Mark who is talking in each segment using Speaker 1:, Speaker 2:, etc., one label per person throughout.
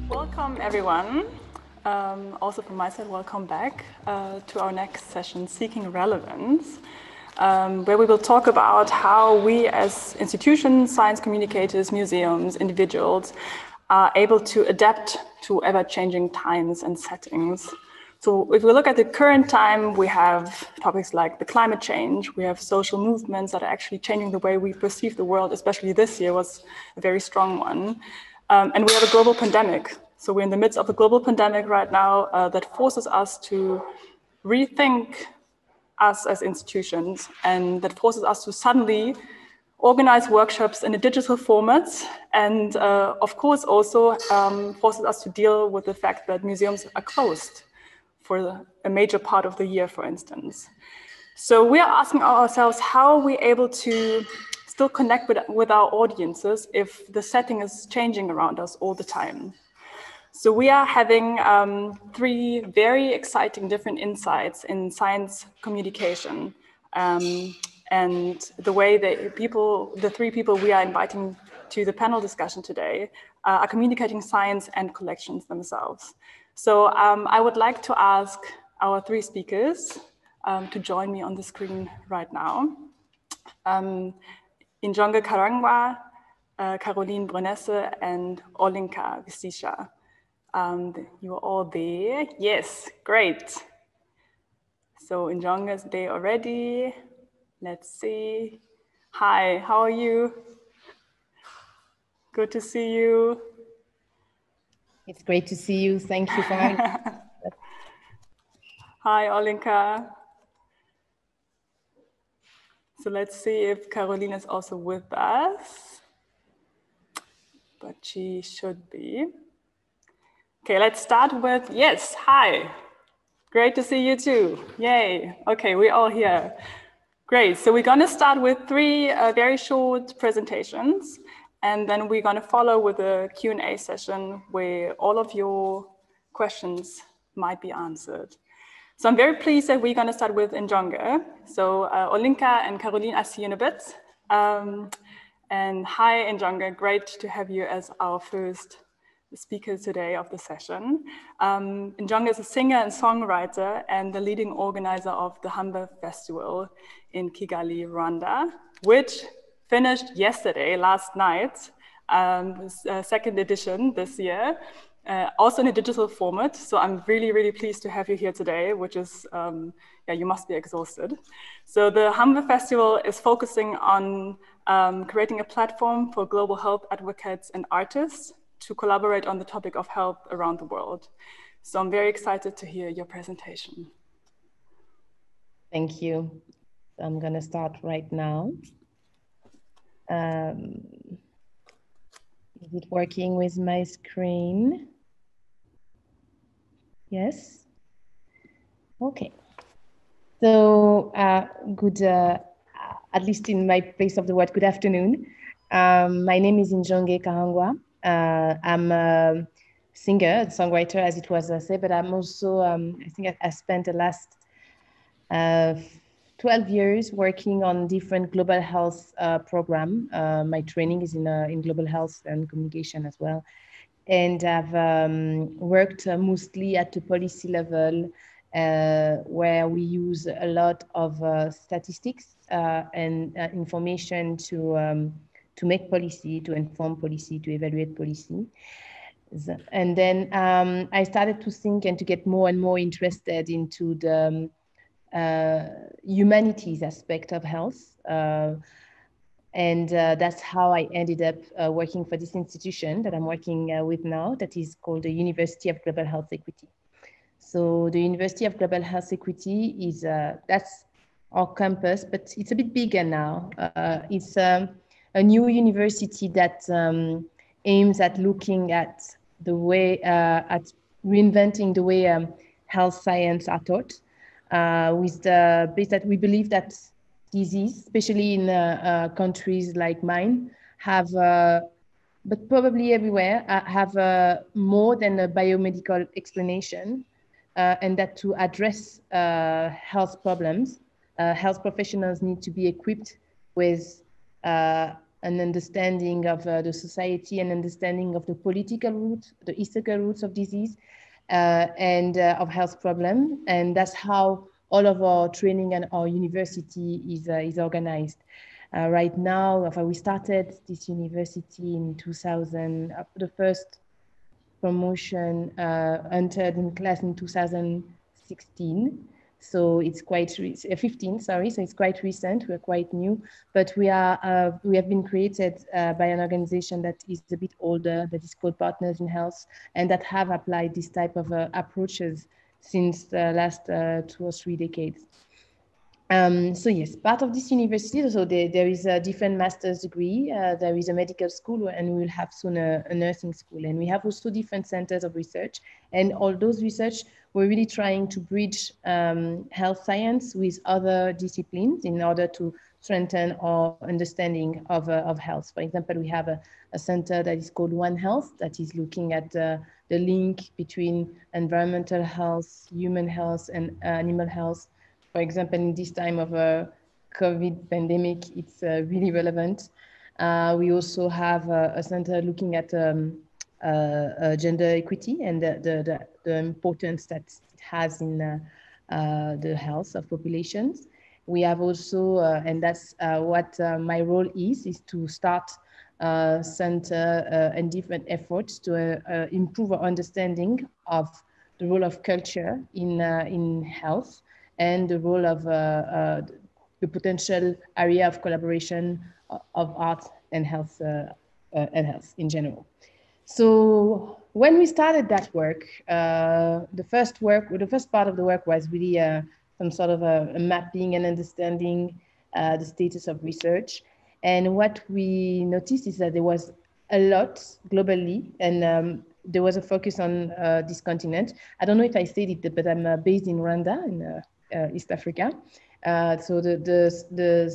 Speaker 1: Welcome, everyone. Also from my side, welcome back to our next session, Seeking Relevance, where we will talk about how we as institutions, science communicators, museums, individuals are able to adapt to ever-changing times and settings. So if we look at the current time, we have topics like the climate change, we have social movements that are actually changing the way we perceive the world, especially this year was a very strong one. And we have a global pandemic. So we're in the midst of a global pandemic right now that forces us to rethink us as institutions, and that forces us to suddenly organize workshops in a digital format, and of course also forces us to deal with the fact that museums are closed for a major part of the year, for instance. So we are asking ourselves, how are we able to still connect with our audiences if the setting is changing around us all the time? So we are having three very exciting different insights in science communication. And the way that the three people we are inviting to the panel discussion today are communicating science and collections themselves. So I would like to ask our three speakers to join me on the screen right now. Injonge Karangwa, Caroline Breunesse, and Olinka Vištica. You are all there. Yes, great. So Injonge is there already. Let's see. Hi, how are you? Good to see you.
Speaker 2: It's great to see you. Thank you for having me.
Speaker 1: Hi, Olinka. So let's see if Caroline is also with us. But she should be. Okay, let's start with, yes, hi. Great to see you too. Yay. Okay, we're all here. Great. So we're going to start with three very short presentations, and then we're going to follow with a Q&A session where all of your questions might be answered. So I'm very pleased that we're going to start with Injonge. So Olinka and Caroline, I see you in a bit. And hi, Injonge. Great to have you as our first speaker today of the session. Injonge is a singer and songwriter and the leading organizer of the Hamwe Festival in Kigali, Rwanda, which finished yesterday, last night, second edition this year, also in a digital format. So I'm really, really pleased to have you here today, which is, yeah, you must be exhausted. So the Hamwe Festival is focusing on creating a platform for global health advocates and artists to collaborate on the topic of health around the world. So I'm very excited to hear your presentation.
Speaker 2: Thank you. I'm going to start right now. Is it working with my screen? Yes? Okay. So good, at least in my place of the word, good afternoon. My name is Injonge Karangwa. I'm a singer, songwriter, as it was said, but I'm also, I think I spent the last 12 years working on different global health program. My training is in global health and communication as well. And I've worked mostly at the policy level, where we use a lot of statistics and information to make policy, to inform policy, to evaluate policy. And then I started to think and to get more and more interested into the humanities aspect of health. And that's how I ended up working for this institution that I'm working with now, that is called the University of Global Health Equity. So the University of Global Health Equity is, that's our campus, but it's a bit bigger now. It's a new university that aims at looking at the way, at reinventing the way health science are taught, with the base that we believe that disease, especially in countries like mine, have, but probably everywhere, have more than a biomedical explanation, and that to address health problems, health professionals need to be equipped with an understanding of the society, an understanding of the political roots, the historical roots of disease, and of health problem. And that's how all of our training and our university is organized. Right now, we started this university in 2000, the first promotion entered in class in 2016. So it's quite 15, sorry. So it's quite recent. We're quite new, but we have been created by an organization that is a bit older, that is called Partners in Health, and that have applied this type of approaches since the last 2 or 3 decades. So yes, part of this university, so there is a different master's degree, there is a medical school, and we will have soon a nursing school. And we have also different centers of research. And all those research, we're really trying to bridge health science with other disciplines in order to strengthen our understanding of health. For example, we have a center that is called One Health that is looking at the link between environmental health, human health, and animal health. For example, in this time of a COVID pandemic, it's really relevant. We also have a center looking at gender equity and the importance that it has in the health of populations. We have also, and that's what my role is to start center and different efforts to improve our understanding of the role of culture in health, and the role of the potential area of collaboration of art and health in general. So when we started that work, the first part of the work was really some sort of a mapping and understanding the status of research. And what we noticed is that there was a lot globally, and there was a focus on this continent. I don't know if I said it, but I'm based in Rwanda, in East Africa. So the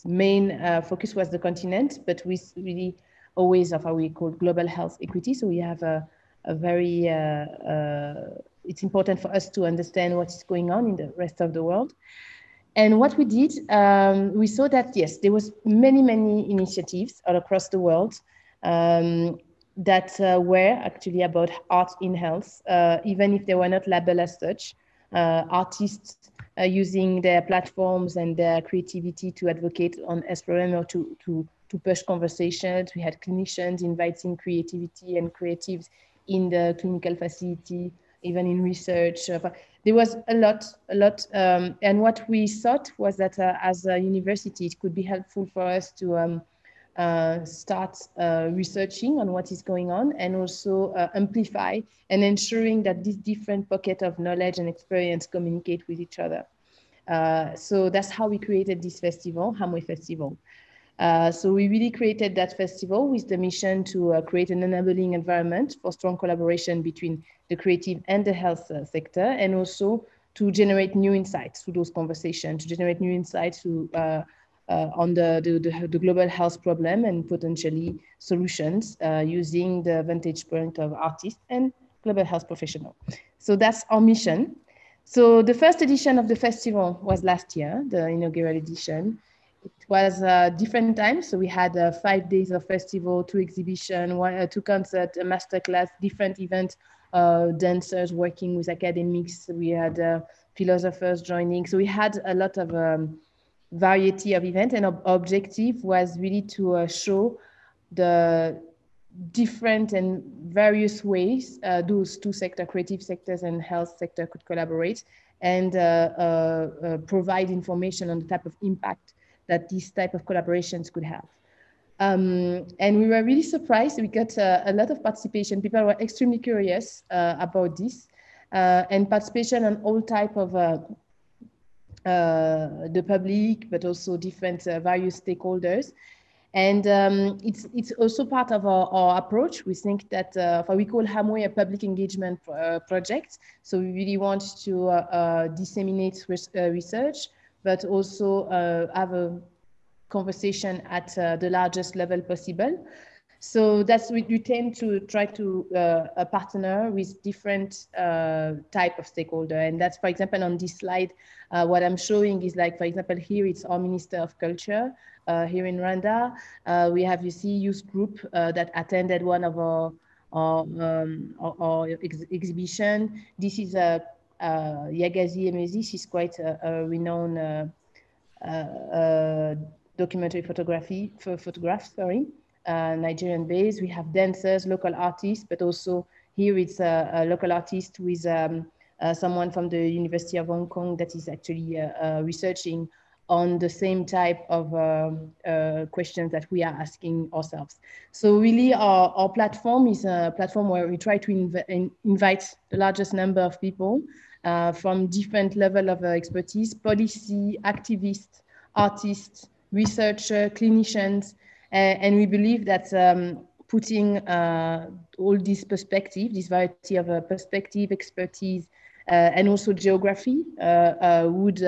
Speaker 2: main focus was the continent, but we really always of what we call global health equity. So we have a very, it's important for us to understand what is going on in the rest of the world. And what we did, we saw that, yes, there was many initiatives all across the world that were actually about art in health, even if they were not labeled as such. Artists using their platforms and their creativity to advocate on health problem or to push conversations. We had clinicians inviting creativity and creatives in the clinical facility, even in research. There was a lot. And what we thought was that as a university, it could be helpful for us to start researching on what is going on, and also amplify and ensuring that these different pockets of knowledge and experience communicate with each other. So that's how we created this festival, Hamwe Festival. So we really created that festival with the mission to create an enabling environment for strong collaboration between the creative and the health sector, and also to generate new insights through those conversations, to generate new insights to on the global health problem and potentially solutions using the vantage point of artists and global health professionals. So that's our mission. So the first edition of the festival was last year, the inaugural edition. It was different times. So we had 5 days of festival, 2 exhibitions, 2 concerts, a masterclass, different events, dancers working with academics. We had philosophers joining. So we had a lot of variety of events, and our objective was really to show the different and various ways those two sectors, creative sectors and health sector, could collaborate and provide information on the type of impact that these type of collaborations could have. And we were really surprised. We got a lot of participation. People were extremely curious about this, and participation on all type of the public, but also different various stakeholders. And it's also part of our approach. We think that we call Hamwe a public engagement project. So we really want to disseminate research, but also have a conversation at the largest level possible. So that's we tend to try to partner with different type of stakeholder. And that's, for example, on this slide, what I'm showing is like, for example, here it's our Minister of Culture here in Rwanda. We have, you see, youth group that attended one of our exhibition. This is Yagazi Emezi. She's quite a renowned documentary photograph, Nigerian based. We have dancers, local artists, but also here it's a local artist with someone from the University of Hong Kong that is actually researching on the same type of questions that we are asking ourselves. So really our platform is a platform where we try to invite the largest number of people from different level of expertise, policy, activists, artists, researchers, clinicians, and we believe that putting all this perspective, this variety of perspective, expertise, and also geography would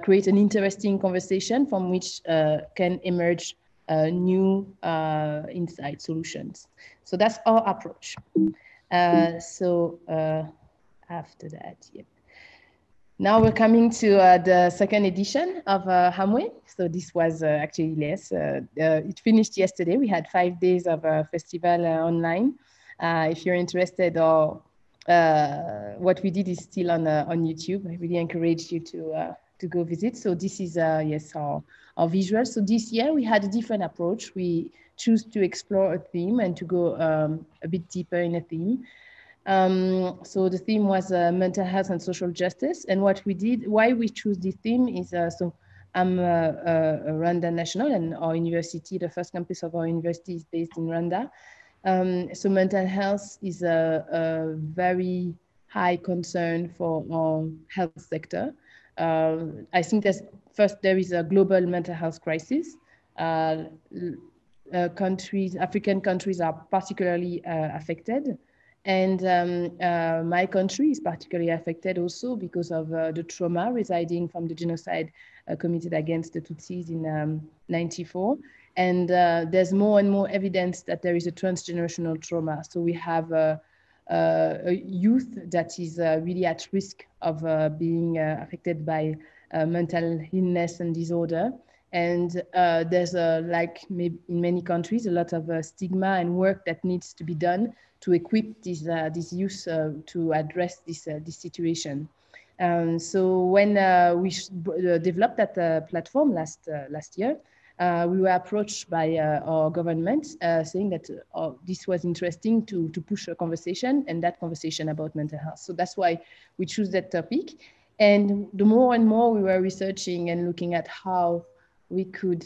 Speaker 2: create an interesting conversation from which can emerge new insight solutions. So that's our approach. After that, yep. Now we're coming to the second edition of Hamwe. So this was actually less. It finished yesterday. We had 5 days of a festival online. If you're interested, or what we did is still on YouTube. I really encourage you to go visit. So this is yes, our visual. So this year we had a different approach. We choose to explore a theme and to go a bit deeper in a theme. So the theme was mental health and social justice. And what we did, why we choose this theme is, so I'm a Rwanda national, and our university, the first campus of our university is based in Rwanda. So mental health is a very high concern for our health sector. I think there is a global mental health crisis. African countries are particularly affected. And my country is particularly affected also because of the trauma residing from the genocide committed against the Tutsis in 1994. And there's more and more evidence that there is a transgenerational trauma. So we have a youth that is really at risk of being affected by mental illness and disorder. And there's like maybe in many countries, a lot of stigma and work that needs to be done to equip these youth to address this situation. So when we developed that platform last year, we were approached by our government saying that this was interesting to push a conversation, and that conversation about mental health. So that's why we choose that topic. And the more and more we were researching and looking at how we could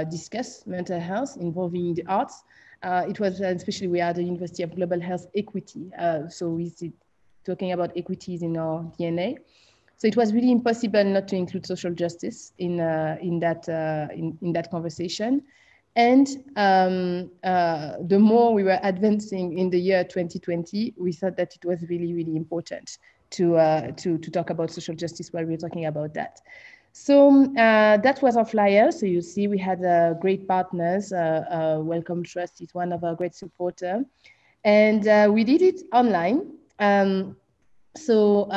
Speaker 2: discuss mental health involving the arts. It was, especially we are at the University of Global Health Equity. So we're talking about equities in our DNA. So it was really impossible not to include social justice in that conversation. And the more we were advancing in the year 2020, we thought that it was really, really important to talk about social justice while we were talking about that. So that was our flyer. So you see we had great partners. Wellcome Trust is one of our great supporters. And we did it online. So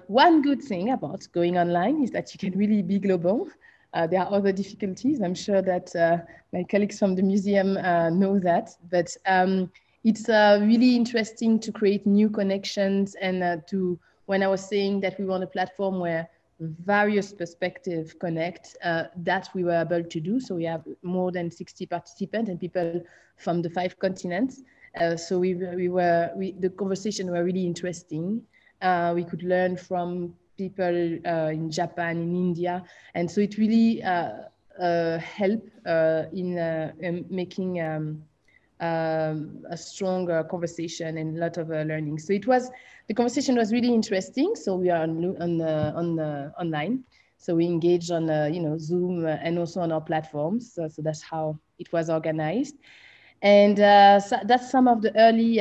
Speaker 2: one good thing about going online is that you can really be global. There are other difficulties. I'm sure that my colleagues from the museum know that. But it's really interesting to create new connections, and when I was saying that we want a platform where various perspectives connect, that we were able to do. So we have more than 60 participants and people from the 5 continents. So the conversation were really interesting. We could learn from people in Japan, in India. And so it really helped in making a stronger conversation and a lot of learning. So the conversation was really interesting. So we are online. So we engaged on Zoom and also on our platforms. So that's how it was organized. And so that's some of the early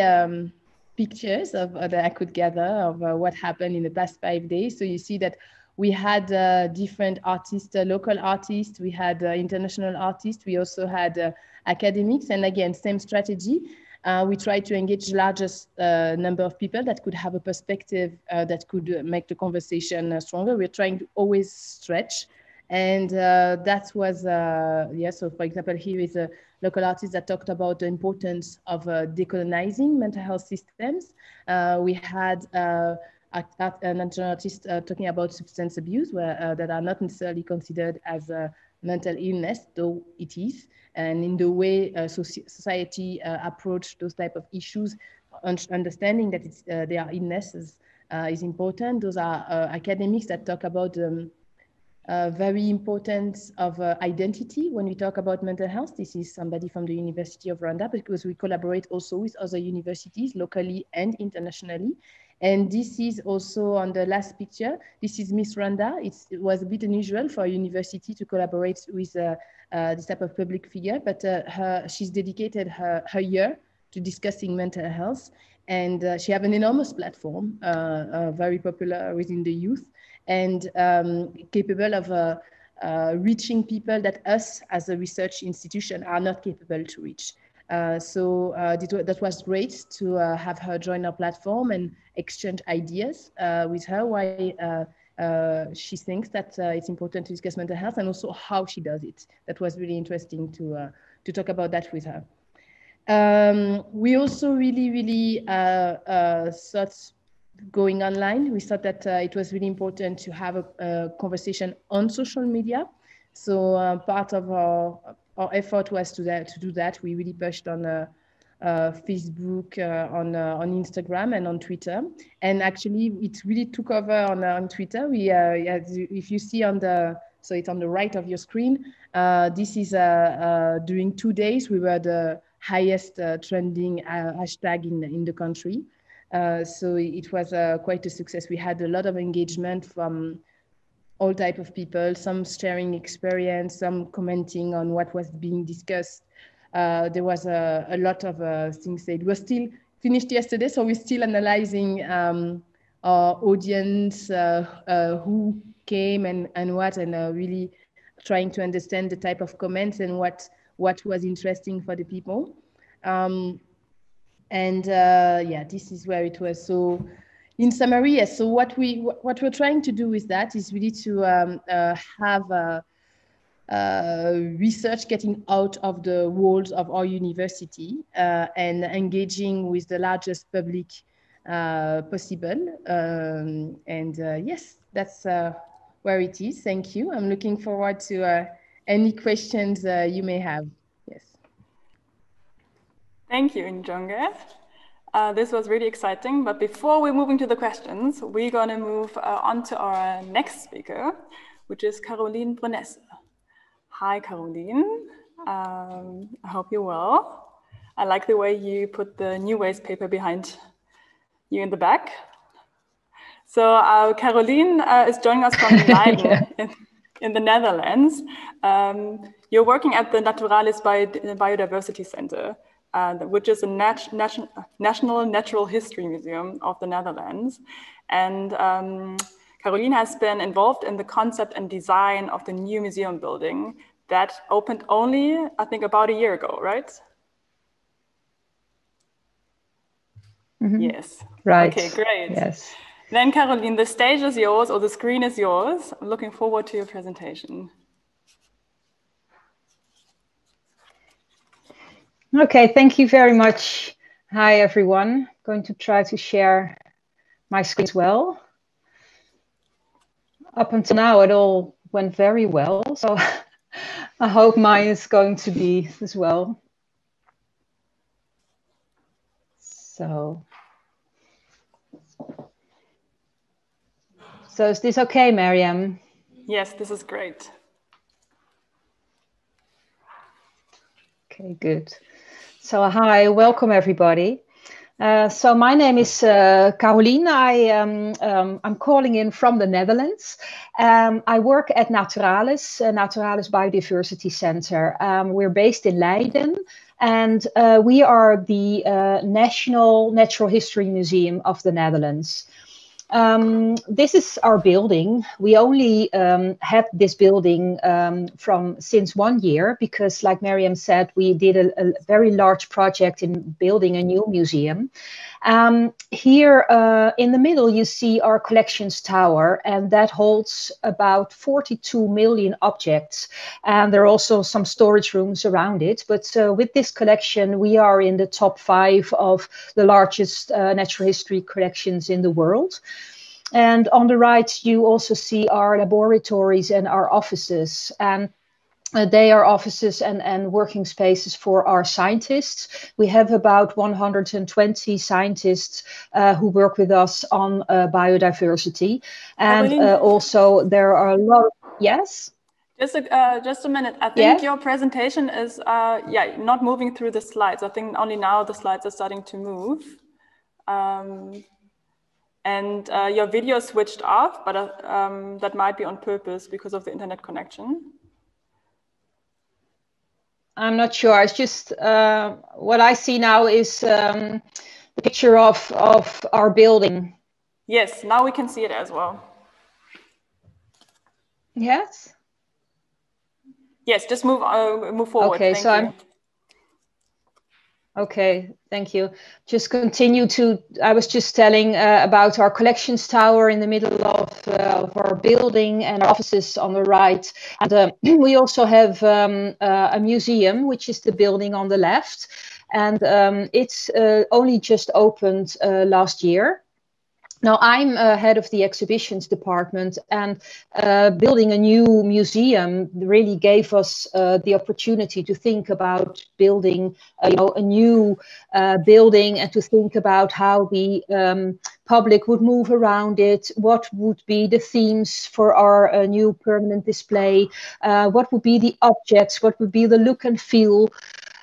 Speaker 2: pictures that I could gather of what happened in the past 5 days. So you see that We had different artists, local artists, we had international artists, we also had academics, and again, same strategy. We tried to engage the largest number of people that could have a perspective that could make the conversation stronger. We're trying to always stretch. And that was, so for example, here is a local artist that talked about the importance of decolonizing mental health systems. We had another artist talking about substance abuse, where that are not necessarily considered as a mental illness, though it is. And in the way society approach those type of issues, understanding that they are illnesses is important. Those are academics that talk about very important of identity when we talk about mental health. This is somebody from the University of Rwanda, because we collaborate also with other universities locally and internationally. And this is also on the last picture. This is Miss Rwanda. It was a bit unusual for a university to collaborate with this type of public figure, but she's dedicated her year to discussing mental health. And she has an enormous platform, very popular within the youth, and capable of reaching people that us as a research institution are not capable to reach. That was great to have her join our platform and exchange ideas with her, why she thinks that it's important to discuss mental health and also how she does it. That was really interesting to talk about that with her. We also really thought going online. We thought that it was really important to have a conversation on social media. So part of our effort was to do that. We really pushed on Facebook, on Instagram, and on Twitter. And actually, it really took over on Twitter. We, if you see so it's on the right of your screen. This is during 2 days, we were the highest trending hashtag in the country. So it was quite a success. We had a lot of engagement from all type of people, some sharing experience, some commenting on what was being discussed. There was a lot of things said. We're still finished yesterday, so we're still analyzing our audience, who came and what, and really trying to understand the type of comments and what was interesting for the people. This is where it was. So in summary, yes, so what we're trying to do with that is really to have research getting out of the walls of our university and engaging with the largest public possible. Yes, that's where it is. Thank you. I'm looking forward to any questions you may have. Yes.
Speaker 1: Thank you, Injonge. This was really exciting, but before we move into the questions, we're going to move on to our next speaker, which is Caroline Breunesse. Hi, Caroline. I hope you're well. I like the way you put the New Ways paper behind you in the back. So Caroline is joining us from Leiden in the Netherlands. You're working at the Naturalis Biodiversity Center, which is a national natural history museum of the Netherlands. And Caroline has been involved in the concept and design of the new museum building that opened only, I think, about a year ago, right? Mm-hmm. Yes.
Speaker 3: Right.
Speaker 1: Okay, great.
Speaker 3: Yes.
Speaker 1: Then, Caroline, the stage is yours, or the screen is yours. I'm looking forward to your presentation.
Speaker 3: Okay, thank you very much. Hi, everyone. I'm going to try to share my screen as well. Up until now, it all went very well, so I hope mine is going to be as well. So is this okay, Meryem?
Speaker 1: Yes, this is great.
Speaker 3: Okay, good. So hi, welcome everybody. So my name is Caroline. I'm calling in from the Netherlands. I work at Naturalis, Naturalis Biodiversity Center. We're based in Leiden, and we are the National Natural History Museum of the Netherlands. This is our building. We only had this building since 1 year because, like Meryem said, we did a very large project in building a new museum. Here in the middle, you see our collections tower, and that holds about 42 million objects. And there are also some storage rooms around it. But with this collection, we are in the top 5 of the largest natural history collections in the world. And on the right, you also see our laboratories and our offices. And they are offices and working spaces for our scientists. We have about 120 scientists who work with us on biodiversity. And also there are a lot of, yes?
Speaker 1: Just a minute. I think your presentation is not moving through the slides. I think only now the slides are starting to move. And your video switched off, but that might be on purpose because of the internet connection.
Speaker 3: I'm not sure. It's just what I see now is the picture of our building.
Speaker 1: Yes, now we can see it as well.
Speaker 3: Yes?
Speaker 1: Yes, just move forward.
Speaker 3: Okay,
Speaker 1: Thank you.
Speaker 3: Okay, thank you. Just continue to, I was just telling about our collections tower in the middle of our building and our offices on the right. And we also have a museum, which is the building on the left. And it's only just opened last year. Now, I'm head of the exhibitions department, and building a new museum really gave us the opportunity to think about building a new building and to think about how the public would move around it, what would be the themes for our new permanent display, what would be the objects, what would be the look and feel.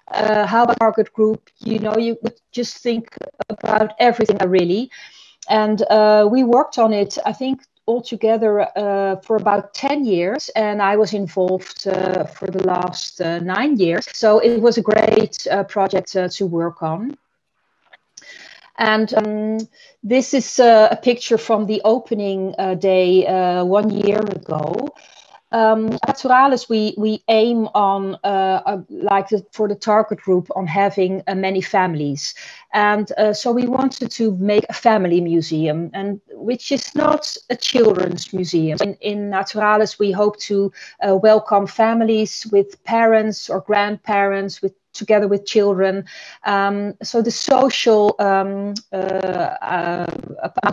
Speaker 3: How a target group, you would just think about everything really. And we worked on it, I think, altogether for about 10 years. And I was involved for the last 9 years. So it was a great project to work on. And this is a picture from the opening day 1 year ago. Naturalis, we aim on, for the target group, on having many families. And so we wanted to make a family museum, and which is not a children's museum. In Naturalis, we hope to welcome families with parents or grandparents, together with children. So the social part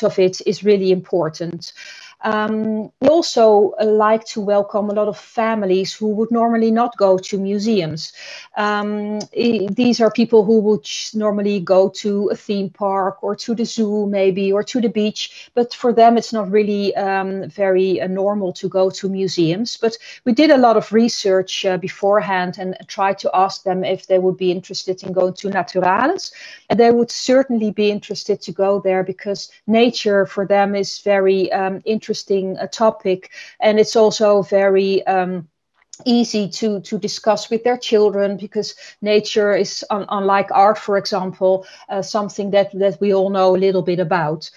Speaker 3: of it is really important. We also like to welcome a lot of families who would normally not go to museums. These are people who would normally go to a theme park or to the zoo maybe, or to the beach, but for them it's not really very normal to go to museums. But we did a lot of research beforehand and tried to ask them if they would be interested in going to Naturalis, and they would certainly be interested to go there because nature for them is very interesting topic, and it's also very easy to discuss with their children because nature is, unlike art, for example, something that we all know a little bit about.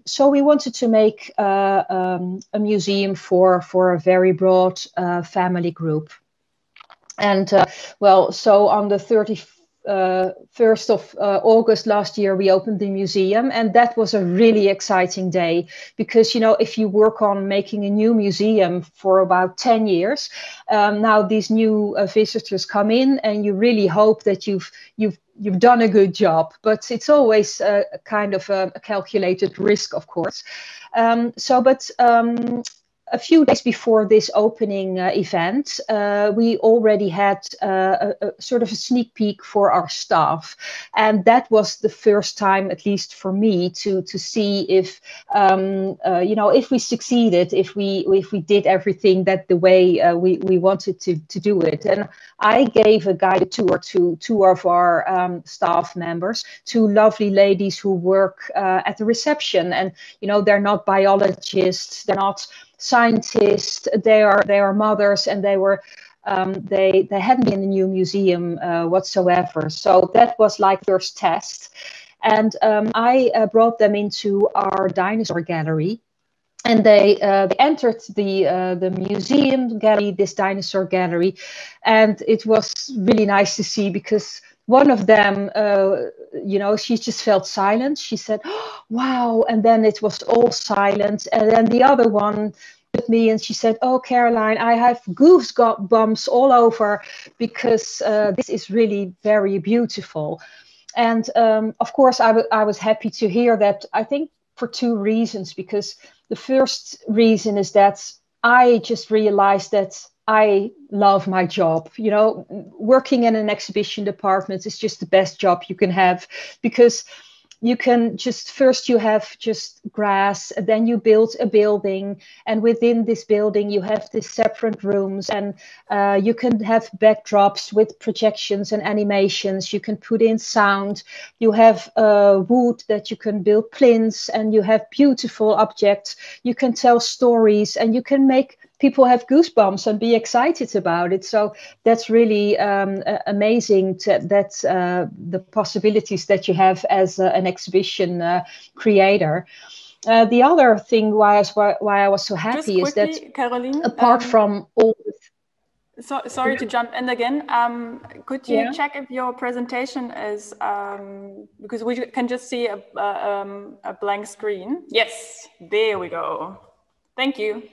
Speaker 3: So we wanted to make a museum for a very broad family group. And so on the 1st of August last year, we opened the museum, and that was a really exciting day because, if you work on making a new museum for about 10 years, now these new visitors come in, and you really hope that you've done a good job, but it's always a kind of a calculated risk, of course. A few days before this opening event, we already had a sort of a sneak peek for our staff. And that was the first time, at least for me, to see if, if we succeeded, if we did everything the way we wanted to do it. And I gave a guided tour to 2 of our staff members, 2 lovely ladies who work at the reception. And, they're not biologists, they're not scientists, they are mothers, and they hadn't been in a new museum whatsoever. So that was like first test. And I brought them into our dinosaur gallery. And they entered the museum gallery, this dinosaur gallery, and it was really nice to see because one of them, she just felt silent. She said, oh, "Wow!" And then it was all silent. And then the other one with me, and she said, "Oh, Caroline, I have goosebumps all over because this is really very beautiful." And of course, I was happy to hear that. I think for two reasons, because the first reason is that I just realized that I love my job. Working in an exhibition department is just the best job you can have, because you can just first you have just grass, and then you build a building, and within this building you have these separate rooms, and you can have backdrops with projections and animations. You can put in sound. You have wood that you can build plinths, and you have beautiful objects. You can tell stories, and you can make people have goosebumps and be excited about it. So that's really amazing that the possibilities that you have as an exhibition creator. The other thing why I was so happy
Speaker 1: Just quickly,
Speaker 3: is that
Speaker 1: Caroline,
Speaker 3: apart from all
Speaker 1: sorry to jump in again. Could you
Speaker 3: Yeah.
Speaker 1: check if your presentation is, because we can just see a blank screen. Yes, there we go. Thank you.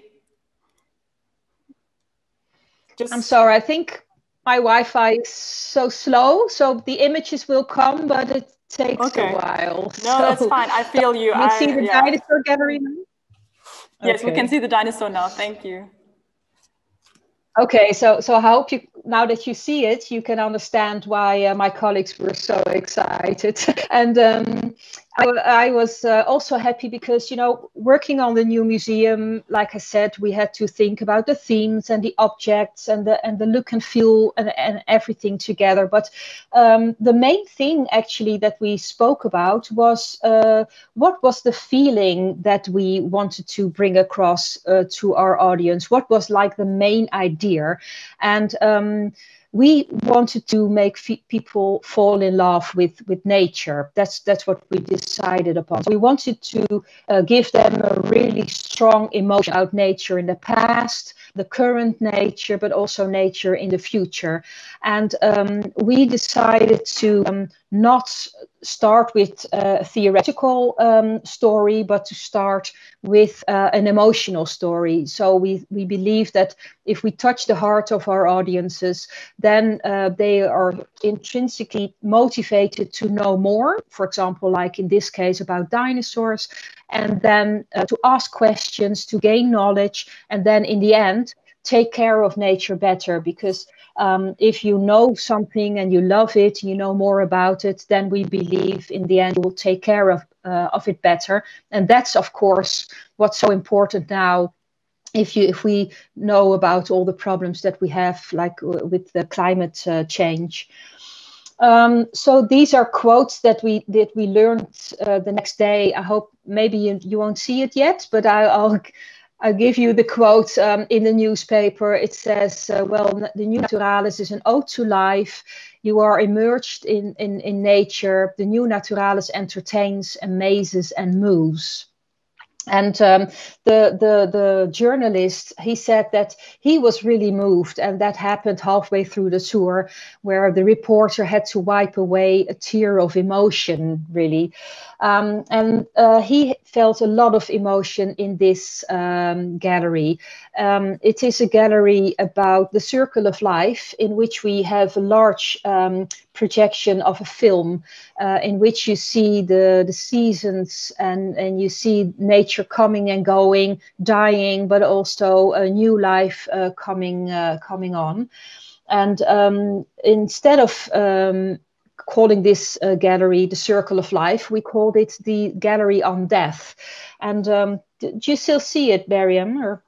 Speaker 3: I'm sorry, I think my Wi-Fi is so slow, so the images will come, but it takes a while.
Speaker 1: No, that's fine. I feel you.
Speaker 3: You see the dinosaur gallery now?
Speaker 1: Yes, we can see the dinosaur now. Thank you.
Speaker 3: Okay, so I hope now that you see it, you can understand why my colleagues were so excited. And I was also happy because, working on the new museum, like I said, we had to think about the themes and the objects and the look and feel and everything together. But the main thing actually that we spoke about was what was the feeling that we wanted to bring across to our audience? What was like the main idea? And we wanted to make people fall in love with nature. That's what we decided upon. So we wanted to give them a really strong emotion about nature in the past, the current nature, but also nature in the future. And we decided to not start with a theoretical story, but to start with an emotional story. So we believe that if we touch the heart of our audiences, then they are intrinsically motivated to know more, for example, like in this case about dinosaurs, and then to ask questions, to gain knowledge, and then in the end, take care of nature better. Because if you know something and you love it, you know more about it, then we believe in the end you will take care of it better. And that's, of course, what's so important now. If we know about all the problems that we have, like with the climate change. So these are quotes that we learned the next day. I hope maybe you won't see it yet, but I'll give you the quote in the newspaper. It says, well, the new Naturalis is an ode to life. You are immersed in nature. The new Naturalis entertains, amazes, and moves. And the journalist, he said that he was really moved, and that happened halfway through the tour, where the reporter had to wipe away a tear of emotion, really. And he felt a lot of emotion in this gallery. It is a gallery about the circle of life, in which we have a large projection of a film in which you see the seasons and you see nature coming and going, dying, but also a new life coming on. And instead of calling this gallery the Circle of Life, we called it the Gallery on Death. And do you still see it, Meryem? Or?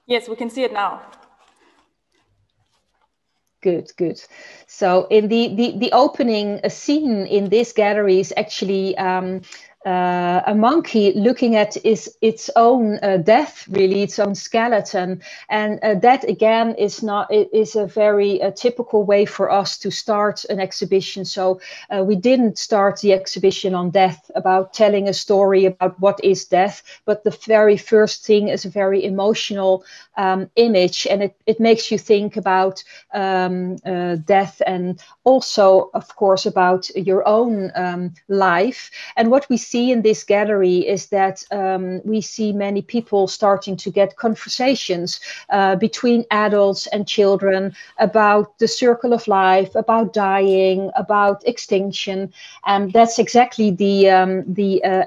Speaker 1: Yes, we can see it now.
Speaker 3: Good. So in the opening scene in this gallery is actually a monkey looking at its own death, really, its own skeleton. And that again is a very typical way for us to start an exhibition. So we didn't start the exhibition on death, about telling a story about what is death, but the very first thing is a very emotional image, and it makes you think about death, and also, of course, about your own life. And what we see in this gallery is that we see many people starting to get conversations between adults and children about the circle of life, about dying, about extinction. And that's exactly the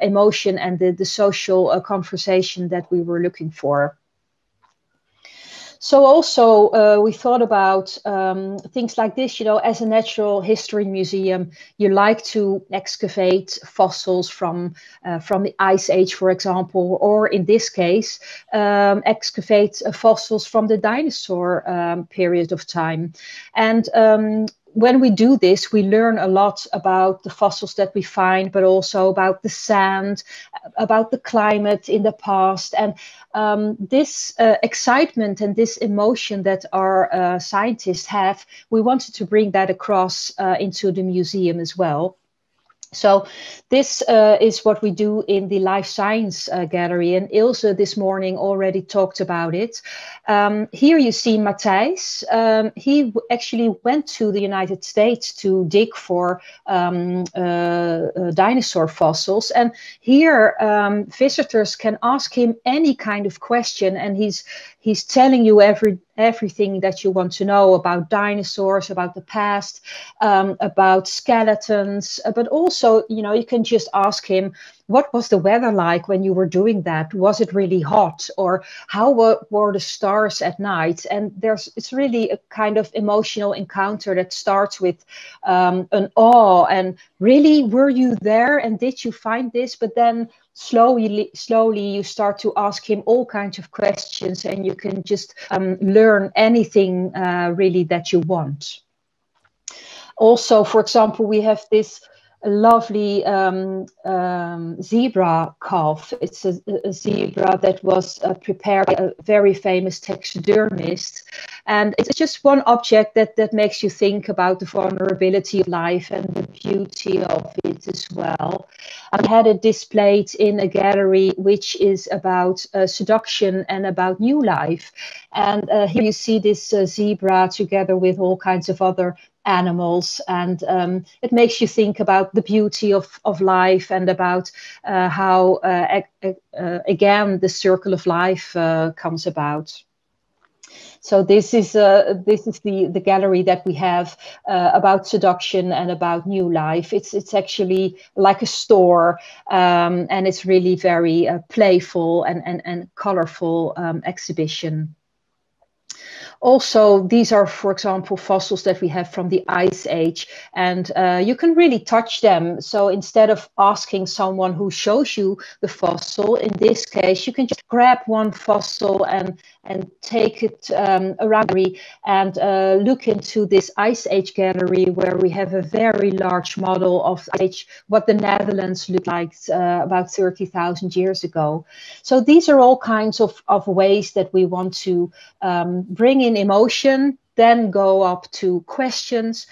Speaker 3: emotion and the social conversation that we were looking for. So also we thought about things like this, you know, as a natural history museum, you like to excavate fossils from the Ice Age, for example, or in this case, excavate fossils from the dinosaur period of time. And when we do this, we learn a lot about the fossils that we find, but also about the sand, about the climate in the past. And this excitement and this emotion that our scientists have, we wanted to bring that across into the museum as well. So this is what we do in the Life Science Gallery, and Ilse this morning already talked about it. Here you see Matthijs. He actually went to the United States to dig for dinosaur fossils, and here visitors can ask him any kind of question, and he's telling you everything that you want to know about dinosaurs, about the past, about skeletons, but also, you know, you can just ask him, what was the weather like when you were doing that? Was it really hot? Or how were the stars at night? And it's really a kind of emotional encounter that starts with an awe and really, were you there and did you find this? But then slowly you start to ask him all kinds of questions, and you can just learn anything really that you want. Also, for example, we have this lovely zebra calf. It's a zebra that was prepared by a very famous taxidermist. And it's just one object that makes you think about the vulnerability of life and the beauty of it as well. I had it displayed in a gallery which is about seduction and about new life. And here you see this zebra together with all kinds of other animals, and it makes you think about the beauty of life and about how again the circle of life comes about. So this is the gallery that we have about seduction and about new life. It's actually like a store, and it's really very playful and colorful exhibition. Also, these are, for example, fossils that we have from the Ice Age, and you can really touch them. So instead of asking someone who shows you the fossil, in this case, you can just grab one fossil and take it around and look into this Ice Age gallery, where we have a very large model of age, what the Netherlands looked like about 30,000 years ago. So these are all kinds of ways that we want to bring in emotion, then go up to questions,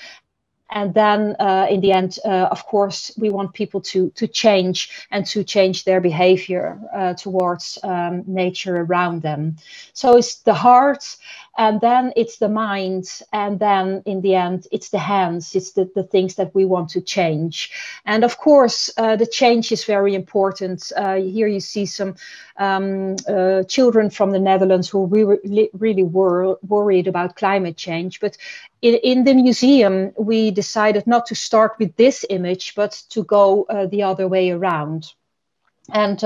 Speaker 3: and then in the end, of course, we want people to change and to change their behavior towards nature around them. So it's the heart, and then it's the mind, and then in the end, it's the hands. It's the things that we want to change. And of course, the change is very important. Here you see some children from the Netherlands who really were worried about climate change. But in the museum, we decided not to start with this image, but to go the other way around. And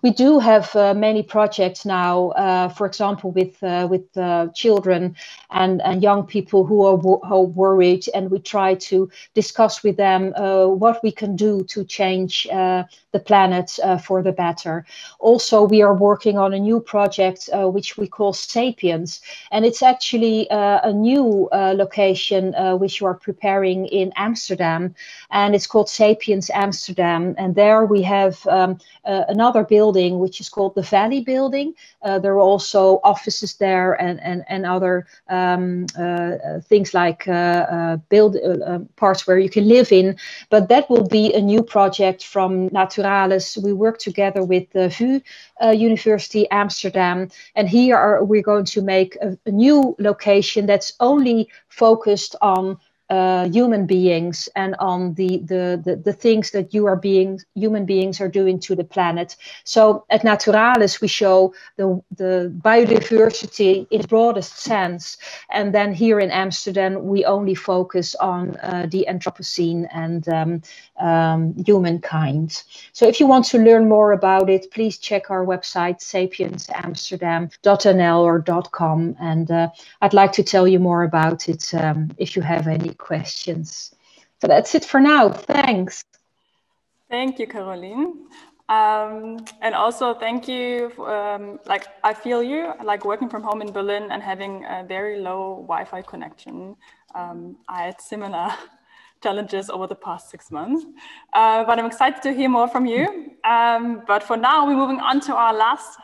Speaker 3: we do have many projects now, for example, with children and young people who are worried, and we try to discuss with them what we can do to change the planet for the better. Also, we are working on a new project which we call Sapiens, and it's actually a new location which we are preparing in Amsterdam, and it's called Sapiens Amsterdam. And there we have another building which is called the Valley Building. There are also offices there and other things like parts where you can live in. But that will be a new project from Naturalis. We work together with the VU University Amsterdam, and here we're going to make a new location that's only focused on human beings and on the things that human beings are doing to the planet. So at Naturalis, we show the biodiversity in its broadest sense. And then here in Amsterdam, we only focus on the Anthropocene and humankind. So if you want to learn more about it, please check our website, sapiensamsterdam.nl or .com. And I'd like to tell you more about it if you have any questions. So that's it for now. Thanks.
Speaker 1: Thank you, Caroline. And also thank you for, I feel you, like working from home in Berlin and having a very low Wi-Fi connection. I had similar challenges over the past 6 months, but I'm excited to hear more from you. But for now, we're moving on to our last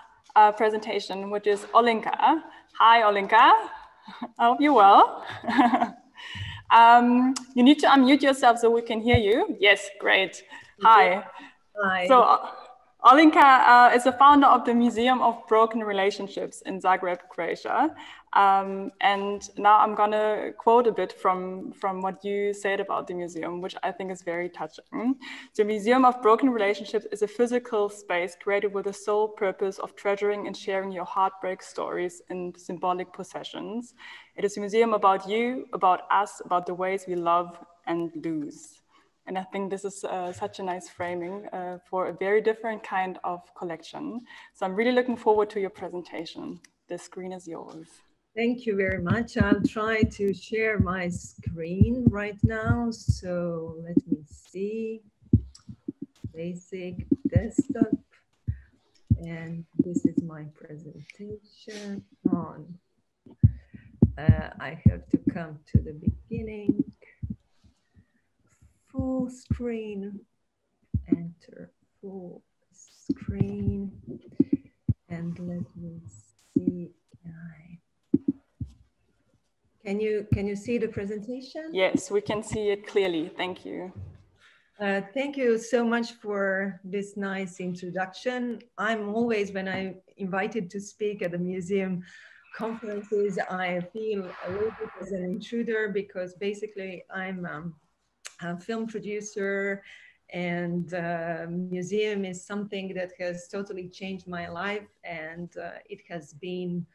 Speaker 1: presentation, which is Olinka. Hi, Olinka. I hope you're well. You need to unmute yourself so we can hear you. Yes, great. Hi.
Speaker 4: Hi.
Speaker 1: So Olinka is the founder of the Museum of Broken Relationships in Zagreb, Croatia. And now I'm going to quote a bit from what you said about the museum, which I think is very touching. The Museum of Broken Relationships is a physical space created with the sole purpose of treasuring and sharing your heartbreak stories in symbolic possessions. It is a museum about you, about us, about the ways we love and lose. And I think this is such a nice framing for a very different kind of collection. So I'm really looking forward to your presentation. The screen is yours.
Speaker 4: Thank you very much. I'll try to share my screen right now. So let me see. Basic desktop. And this is my presentation on. I have to come to the beginning. Full screen, enter full screen, and let me see. Can you see the presentation?
Speaker 1: Yes, we can see it clearly. Thank you.
Speaker 4: Thank you so much for this nice introduction. I'm always, when I'm invited to speak at the museum conferences, I feel a little bit as an intruder because basically I'm a film producer, and museum is something that has totally changed my life, and it has been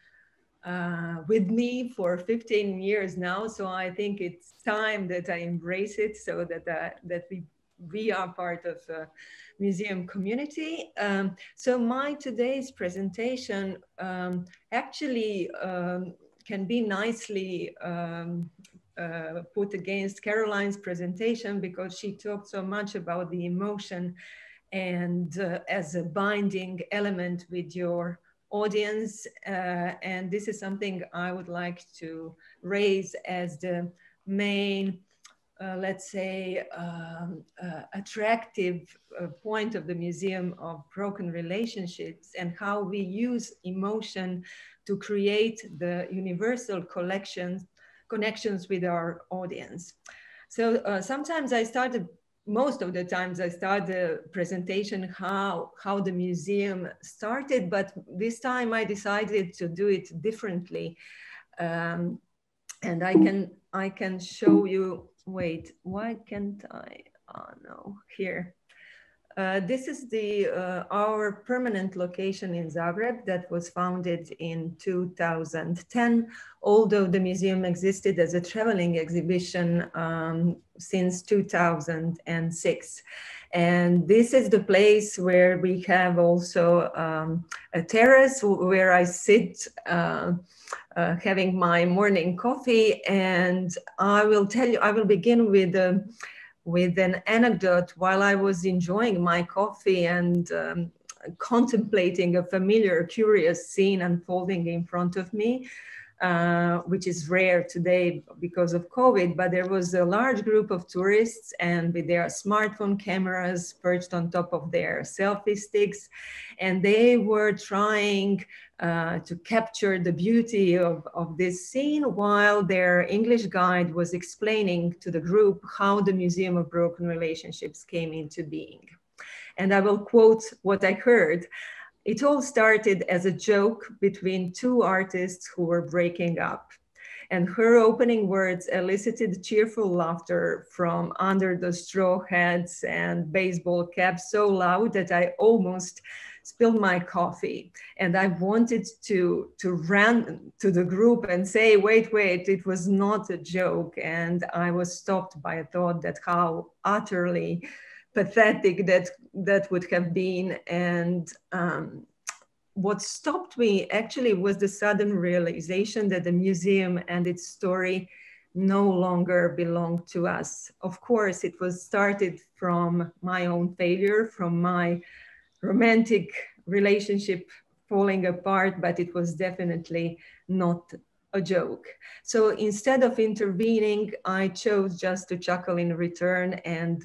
Speaker 4: with me for 15 years now. So I think it's time that I embrace it, so that that we are part of the museum community. So my today's presentation actually can be nicely put against Caroline's presentation, because she talked so much about the emotion and as a binding element with your audience. And this is something I would like to raise as the main, let's say, attractive point of the Museum of Broken Relationships, and how we use emotion to create the universal connections with our audience. So sometimes most of the times I start the presentation how the museum started, but this time I decided to do it differently. And I can show you, wait, why can't I? Oh no, here. This is our permanent location in Zagreb that was founded in 2010, although the museum existed as a traveling exhibition since 2006. And this is the place where we have also a terrace where I sit having my morning coffee. And I will tell you, I will begin with an anecdote. While I was enjoying my coffee and contemplating a familiar, curious scene unfolding in front of me, which is rare today because of COVID, but there was a large group of tourists and with their smartphone cameras perched on top of their selfie sticks. And they were trying to capture the beauty of this scene while their English guide was explaining to the group how the Museum of Broken Relationships came into being. And I will quote what I heard. It all started as a joke between two artists who were breaking up. And her opening words elicited cheerful laughter from under the straw hats and baseball caps so loud that I almost spilled my coffee. And I wanted to run to the group and say, wait, it was not a joke. And I was stopped by a thought that how utterly pathetic that would have been. And what stopped me actually was the sudden realization that the museum and its story no longer belonged to us. Of course, it was started from my own failure, from my romantic relationship falling apart, but it was definitely not a joke. So instead of intervening, I chose just to chuckle in return, and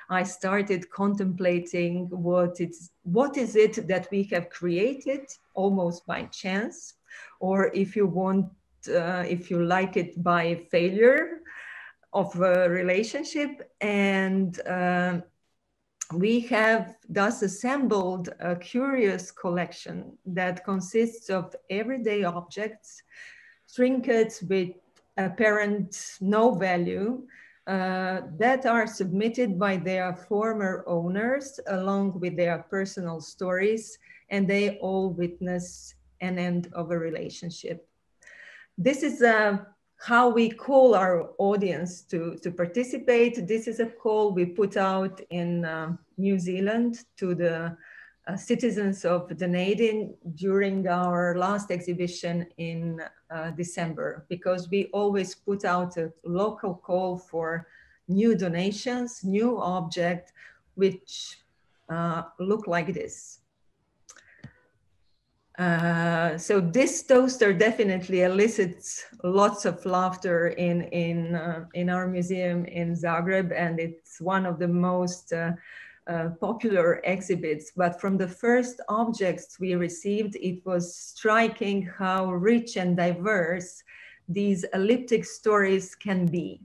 Speaker 4: I started contemplating what is it that we have created almost by chance, or if you want, if you like it, by failure of a relationship. And we have thus assembled a curious collection that consists of everyday objects, trinkets with apparent no value, that are submitted by their former owners along with their personal stories, and they all witness an end of a relationship. This is how we call our audience to participate. This is a call we put out in New Zealand to the citizens of Dunedin during our last exhibition in December, because we always put out a local call for new donations, new objects, which look like this. So this toaster definitely elicits lots of laughter in our museum in Zagreb, and it's one of the most popular exhibits. But from the first objects we received, it was striking how rich and diverse these elliptic stories can be.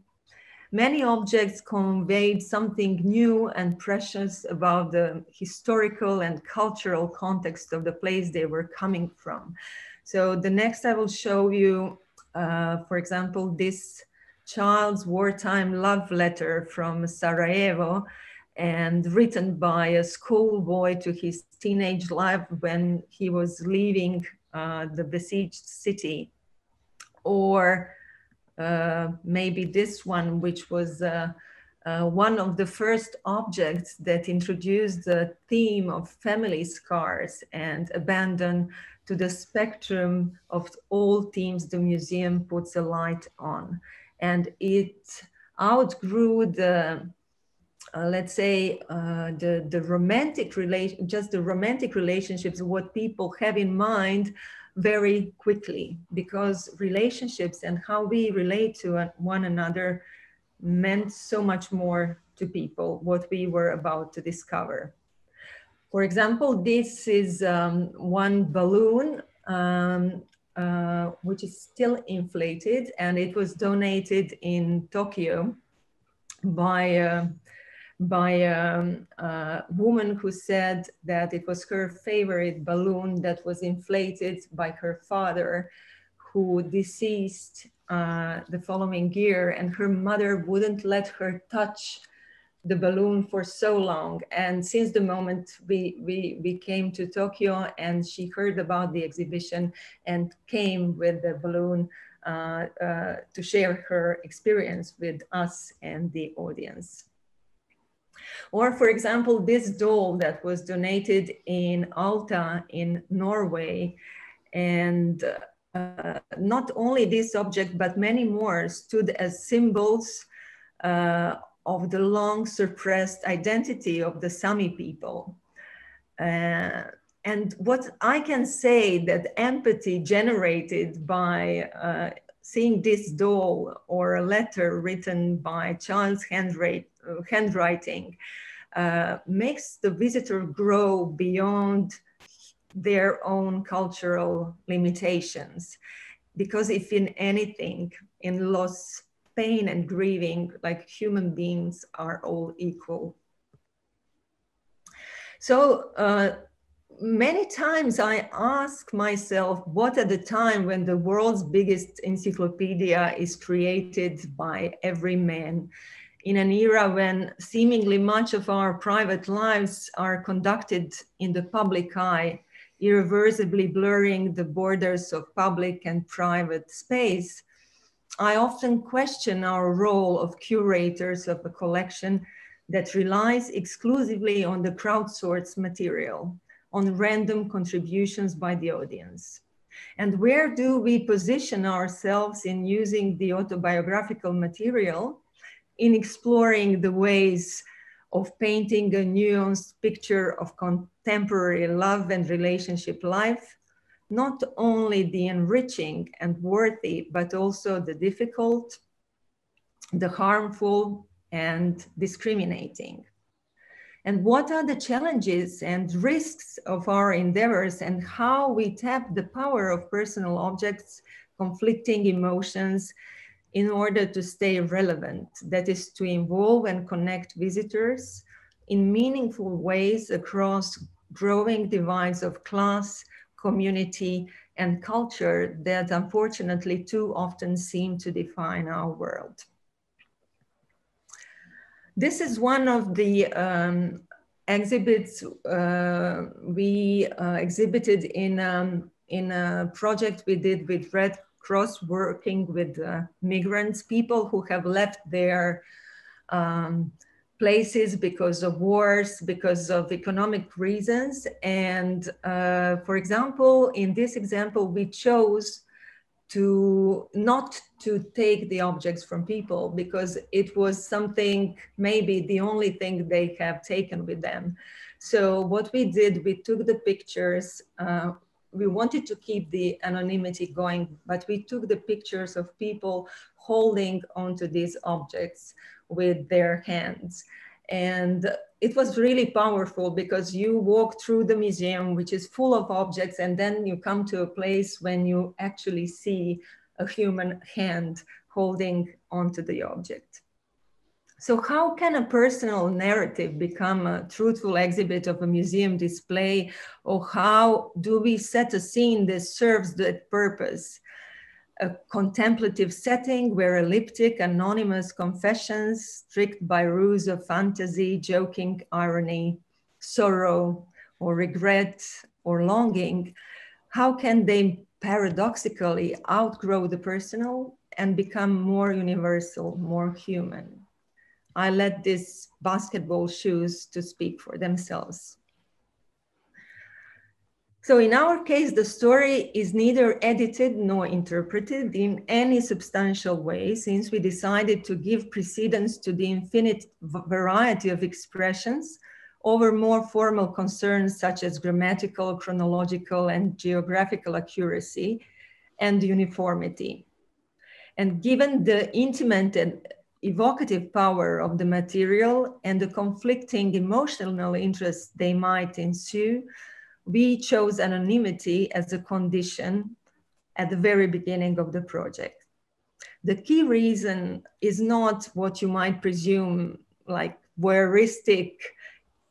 Speaker 4: Many objects conveyed something new and precious about the historical and cultural context of the place they were coming from. So the next I will show you, for example, this child's wartime love letter from Sarajevo, and written by a schoolboy to his teenage life when he was leaving the besieged city. Or maybe this one, which was one of the first objects that introduced the theme of family scars and abandon to the spectrum of all themes the museum puts a light on. And it outgrew the let's say the romantic relation, just the romantic relationships, what people have in mind very quickly, because relationships and how we relate to one another meant so much more to people, what we were about to discover. For example, this is one balloon which is still inflated, and it was donated in Tokyo by a woman who said that it was her favorite balloon that was inflated by her father, who deceased the following year, and her mother wouldn't let her touch the balloon for so long. And since the moment we came to Tokyo, and she heard about the exhibition and came with the balloon to share her experience with us and the audience. Or for example, this doll that was donated in Alta in Norway, and not only this object, but many more stood as symbols of the long suppressed identity of the Sami people. And what I can say that empathy generated by seeing this doll or a letter written by child's handwriting makes the visitor grow beyond their own cultural limitations. Because if in anything, in loss, pain and grieving, like human beings are all equal. So many times I ask myself, what at the time when the world's biggest encyclopedia is created by every man, in an era when seemingly much of our private lives are conducted in the public eye, irreversibly blurring the borders of public and private space, I often question our role of curators of a collection that relies exclusively on the crowdsourced material, on random contributions by the audience. And where do we position ourselves in using the autobiographical material, in exploring the ways of painting a nuanced picture of contemporary love and relationship life, not only the enriching and worthy, but also the difficult, the harmful, and discriminating? And what are the challenges and risks of our endeavors, and how we tap the power of personal objects, conflicting emotions, in order to stay relevant, that is to involve and connect visitors in meaningful ways across growing divides of class, community, and culture that unfortunately too often seem to define our world. This is one of the exhibits we exhibited in a project we did with Red Cross, working with migrants, people who have left their places because of wars, because of economic reasons. And for example, in this example, we chose to not to take the objects from people because it was something, maybe the only thing they have taken with them. So what we did, we took the pictures. We wanted to keep the anonymity going, but we took the pictures of people holding onto these objects with their hands. And it was really powerful because you walk through the museum, which is full of objects, and then you come to a place when you actually see a human hand holding onto the object. So how can a personal narrative become a truthful exhibit of a museum display? Or how do we set a scene that serves that purpose? A contemplative setting where elliptic, anonymous confessions, tricked by ruse of fantasy, joking, irony, sorrow, or regret, or longing, how can they paradoxically outgrow the personal and become more universal, more human? I let these basketball shoes to speak for themselves. So in our case, the story is neither edited nor interpreted in any substantial way, since we decided to give precedence to the infinite variety of expressions over more formal concerns such as grammatical, chronological, and geographical accuracy and uniformity. And given the intimate and evocative power of the material and the conflicting emotional interests they might ensue, we chose anonymity as a condition at the very beginning of the project. The key reason is not what you might presume, like voyeuristic,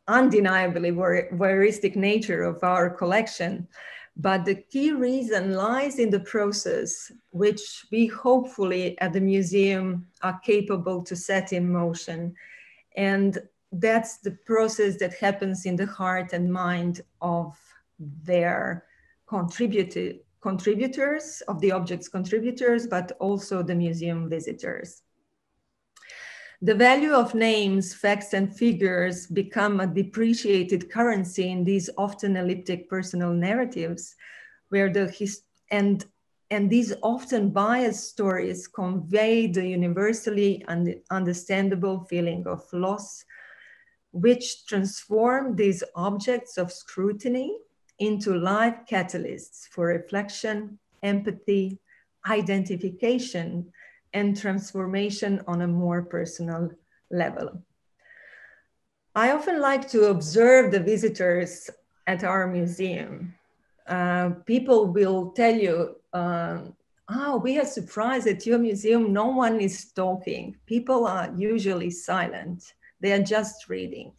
Speaker 4: undeniably voyeuristic nature of our collection, but the key reason lies in the process which we hopefully at the museum are capable to set in motion. And that's the process that happens in the heart and mind of their contributors, of the object's contributors, but also the museum visitors. The value of names, facts, and figures become a depreciated currency in these often elliptic personal narratives, where and these often biased stories convey the universally understandable feeling of loss, which transform these objects of scrutiny into live catalysts for reflection, empathy, identification, and transformation on a more personal level. I often like to observe the visitors at our museum. People will tell you, oh, we are surprised at your museum, no one is talking. People are usually silent. They are just reading.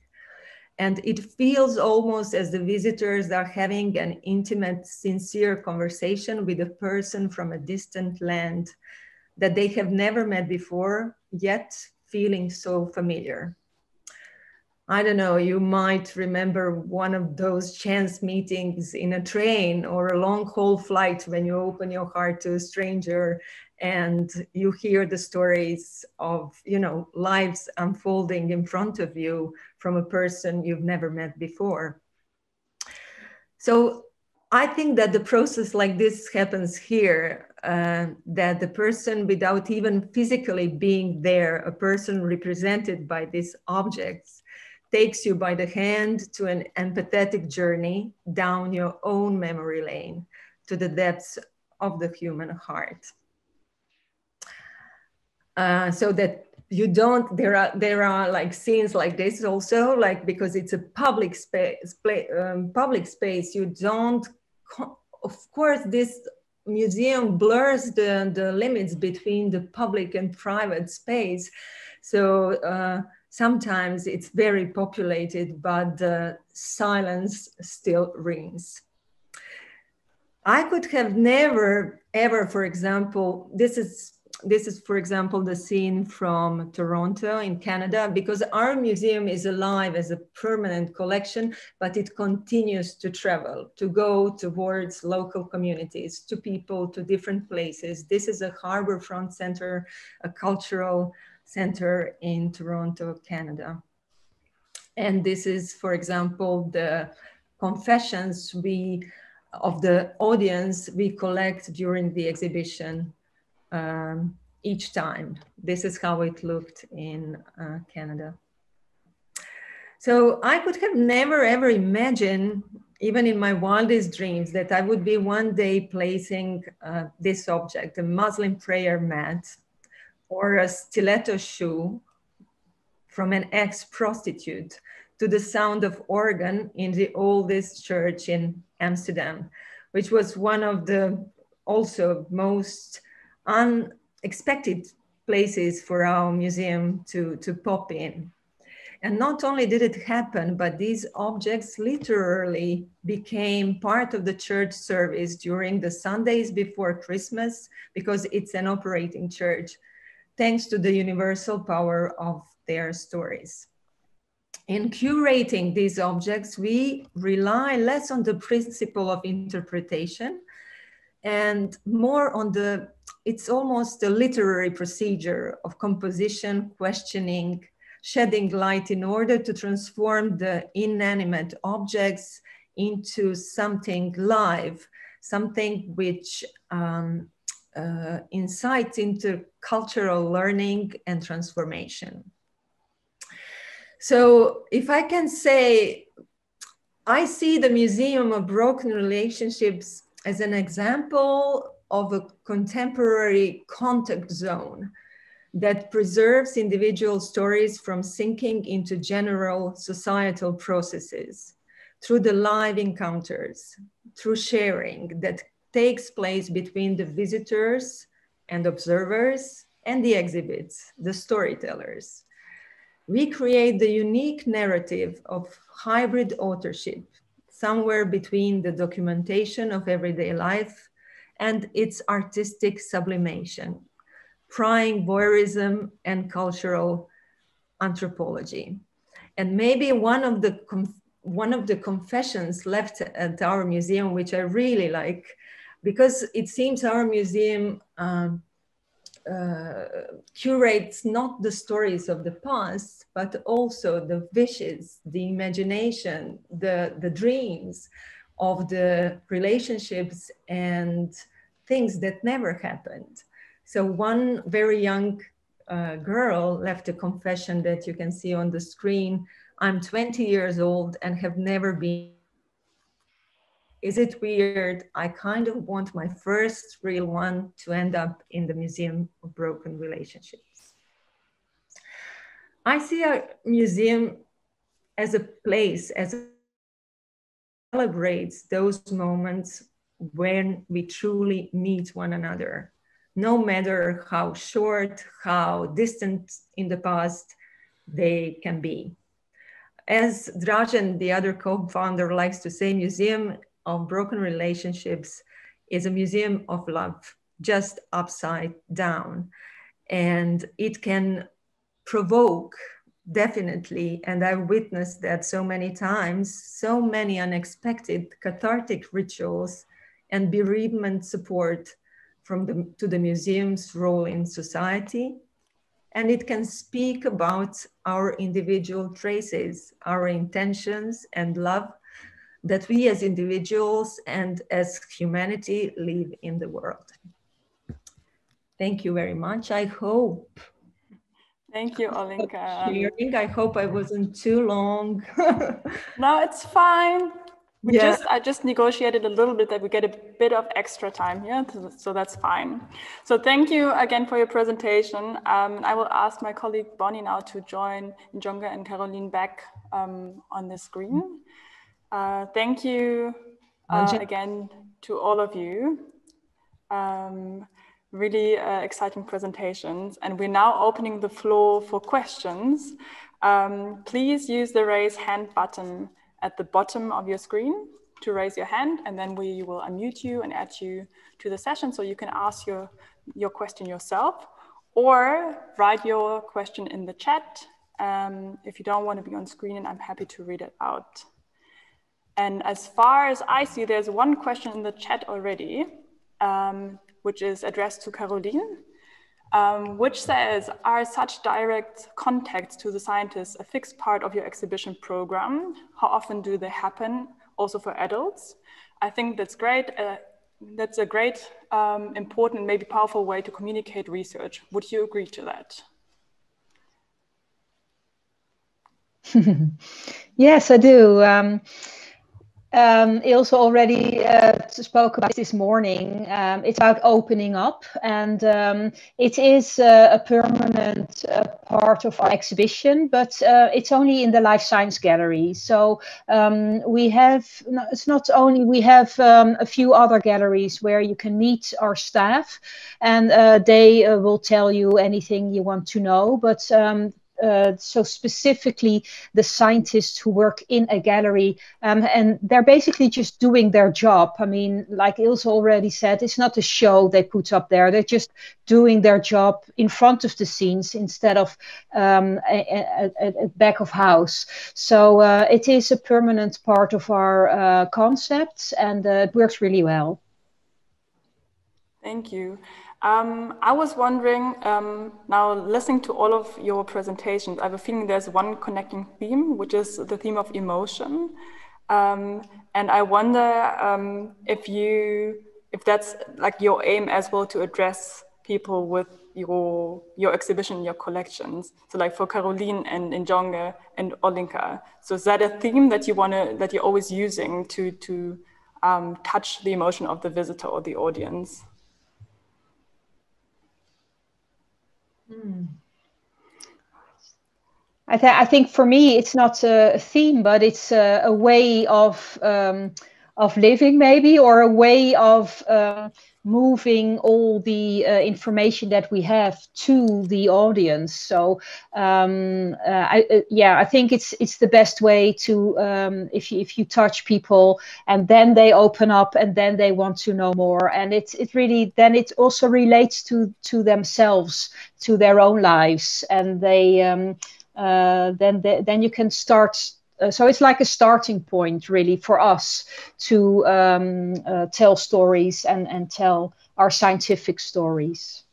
Speaker 4: And it feels almost as the visitors are having an intimate, sincere conversation with a person from a distant land that they have never met before, yet feeling so familiar. I don't know, you might remember one of those chance meetings in a train or a long haul flight when you open your heart to a stranger and you hear the stories of, you know, lives unfolding in front of you from a person you've never met before. So I think that the process like this happens here, that the person, without even physically being there, a person represented by these objects, takes you by the hand to an empathetic journey down your own memory lane to the depths of the human heart. So that you don't, there are like scenes like this also, like, because it's a public space, you don't, of course, this museum blurs the limits between the public and private space. So sometimes it's very populated, but the silence still rings. I could have never, ever, for example, this is, for example, the scene from Toronto in Canada, because our museum is alive as a permanent collection, but it continues to travel, to go towards local communities, to people, to different places. This is a harborfront center, a cultural center in Toronto, Canada. And this is, for example, the confessions of the audience we collect during the exhibition each time. This is how it looked in Canada. So I could have never ever imagined, even in my wildest dreams, that I would be one day placing this object, a Muslim prayer mat or a stiletto shoe from an ex-prostitute to the sound of organ in the oldest church in Amsterdam, which was one of the also most unexpected places for our museum to pop in. And not only did it happen, but these objects literally became part of the church service during the Sundays before Christmas, because it's an operating church, thanks to the universal power of their stories. In curating these objects, we rely less on the principle of interpretation and more on it's almost a literary procedure of composition, questioning, shedding light in order to transform the inanimate objects into something live, something which incites into cultural learning and transformation. So if I can say, I see the Museum of Broken Relationships as an example of a contemporary contact zone that preserves individual stories from sinking into general societal processes through the live encounters, through sharing that takes place between the visitors and observers and the exhibits, the storytellers. We create the unique narrative of hybrid authorship, somewhere between the documentation of everyday life and its artistic sublimation, prying voyeurism and cultural anthropology. And maybe one of the confessions left at our museum, which I really like, because it seems our museum curates not the stories of the past, but also the wishes, the imagination, the dreams of the relationships and things that never happened. So one very young girl left a confession that you can see on the screen. I'm 20 years old and have never been. Is it weird? I kind of want my first real one to end up in the Museum of Broken Relationships. I see a museum as a place, as a celebrates those moments when we truly meet one another, no matter how short, how distant in the past they can be. As Dražen, the other co-founder, likes to say, Museum of Broken Relationships is a museum of love, just upside down. And it can provoke, definitely, and I've witnessed that so many times, so many unexpected cathartic rituals and bereavement support to the museum's role in society. And it can speak about our individual traces, our intentions and love that we as individuals and as humanity live in the world. Thank you very much. I hope.
Speaker 1: Thank you, Olinka.
Speaker 4: I hope I wasn't too long.
Speaker 1: No, it's fine. I just negotiated a little bit that we get a bit of extra time here, so that's fine. So thank you again for your presentation. I will ask my colleague Bonnie now to join Injonge and Caroline back on the screen. Thank you again to all of you. Really exciting presentations. And we're now opening the floor for questions. Please use the raise hand button at the bottom of your screen to raise your hand, and then we will unmute you and add you to the session so you can ask your question yourself, or write your question in the chat if you don't want to be on screen, and I'm happy to read it out. And as far as I see, there's one question in the chat already, which is addressed to Caroline, which says, are such direct contacts to the scientists a fixed part of your exhibition program? How often do they happen, also for adults? I think that's great. That's a great, important, maybe powerful way to communicate research. Would you agree to that?
Speaker 3: Yes, I do. Ilse already spoke about this morning. It's about opening up, and it is a permanent part of our exhibition, but it's only in the Life Science Gallery. So we have, it's not only, we have a few other galleries where you can meet our staff, and they will tell you anything you want to know, but so specifically the scientists who work in a gallery, and they're basically just doing their job. I mean, like Ilse already said, it's not a show they put up there. They're just doing their job in front of the scenes instead of at back of house. So it is a permanent part of our concepts, and it works really well.
Speaker 1: Thank you. I was wondering, now listening to all of your presentations, I have a feeling there's one connecting theme, which is the theme of emotion. And I wonder if that's like your aim as well, to address people with your exhibition, your collections. So like for Caroline and Injonge and Olinka. So is that a theme that that you're always using to touch the emotion of the visitor or the audience?
Speaker 3: I think for me, it's not a theme, but it's a way of living, maybe, or a way of moving all the information that we have to the audience. So I think it's the best way to if you touch people and then they open up and then they want to know more, and it really then it also relates to themselves, to their own lives, and they then you can start. So it's like a starting point, really, for us to tell stories and tell our scientific stories.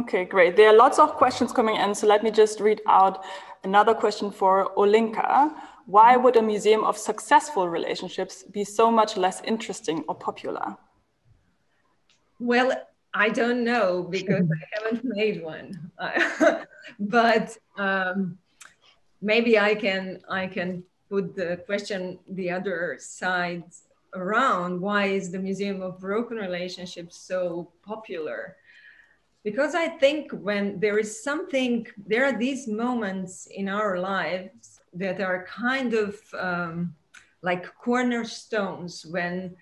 Speaker 1: Okay, great. There are lots of questions coming in, so let me just read out another question for Olinka. Why would a museum of successful relationships be so much less interesting or popular?
Speaker 4: Well, I don't know because I haven't made one, but maybe I can put the question the other side around. Why is the Museum of Broken Relationships so popular? Because I think when there is something, there are these moments in our lives that are kind of like cornerstones when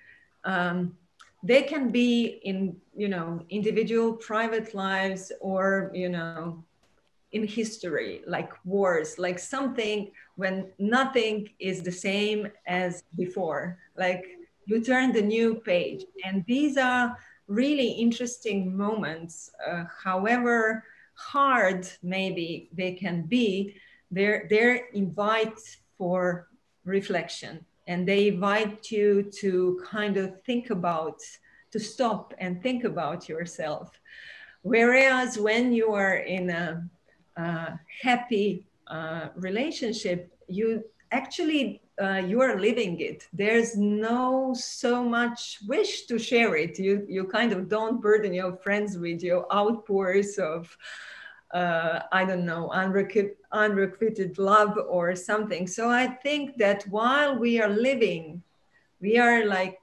Speaker 4: they can be in, individual private lives or, in history, like wars, like something when nothing is the same as before, like you turn the new page. And these are really interesting moments, however hard maybe they can be, they're invite for reflection, and they invite you to kind of think about, to stop and think about yourself. Whereas when you are in a happy relationship, you actually you are living it. There's no so much wish to share it. You kind of don't burden your friends with your outpours of I don't know, unrequited love or something. So I think that while we are living, we are like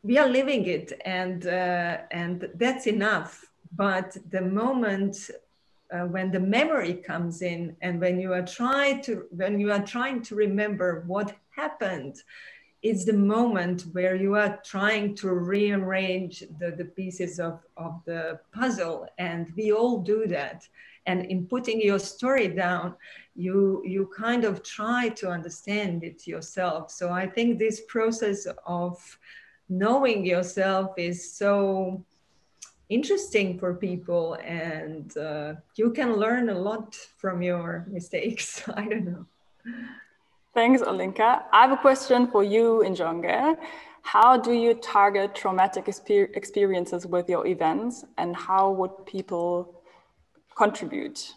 Speaker 4: we are living it, and that's enough. But the moment when the memory comes in, and when you are trying to remember what happened, it's the moment where you are trying to rearrange the pieces of the puzzle, and we all do that. And in putting your story down, you kind of try to understand it yourself. So I think this process of knowing yourself is so interesting for people, and you can learn a lot from your mistakes. I don't know.
Speaker 1: Thanks, Olinka. I have a question for you, Injonge. How do you target traumatic experiences with your events, and how would people contribute?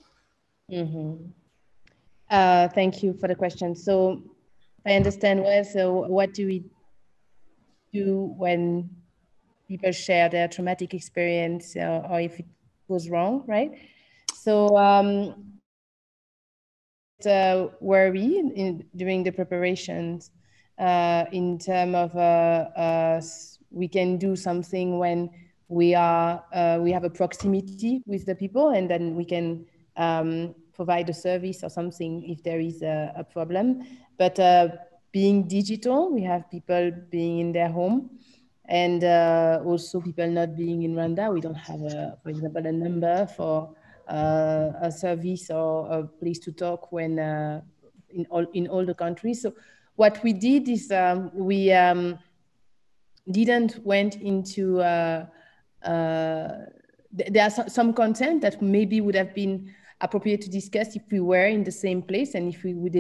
Speaker 2: Mm-hmm. Thank you for the question. So I understand well. So what do we do when people share their traumatic experience or if it goes wrong, right? So worry during the preparations in terms of we can do something when we have a proximity with the people, and then we can provide a service or something if there is a problem. But being digital, we have people being in their home, and also people not being in Rwanda. We don't have, for example, a number for a service or a place to talk when in all the countries. So what we did is we didn't went into there are some content that maybe would have been appropriate to discuss if we were in the same place, and if we would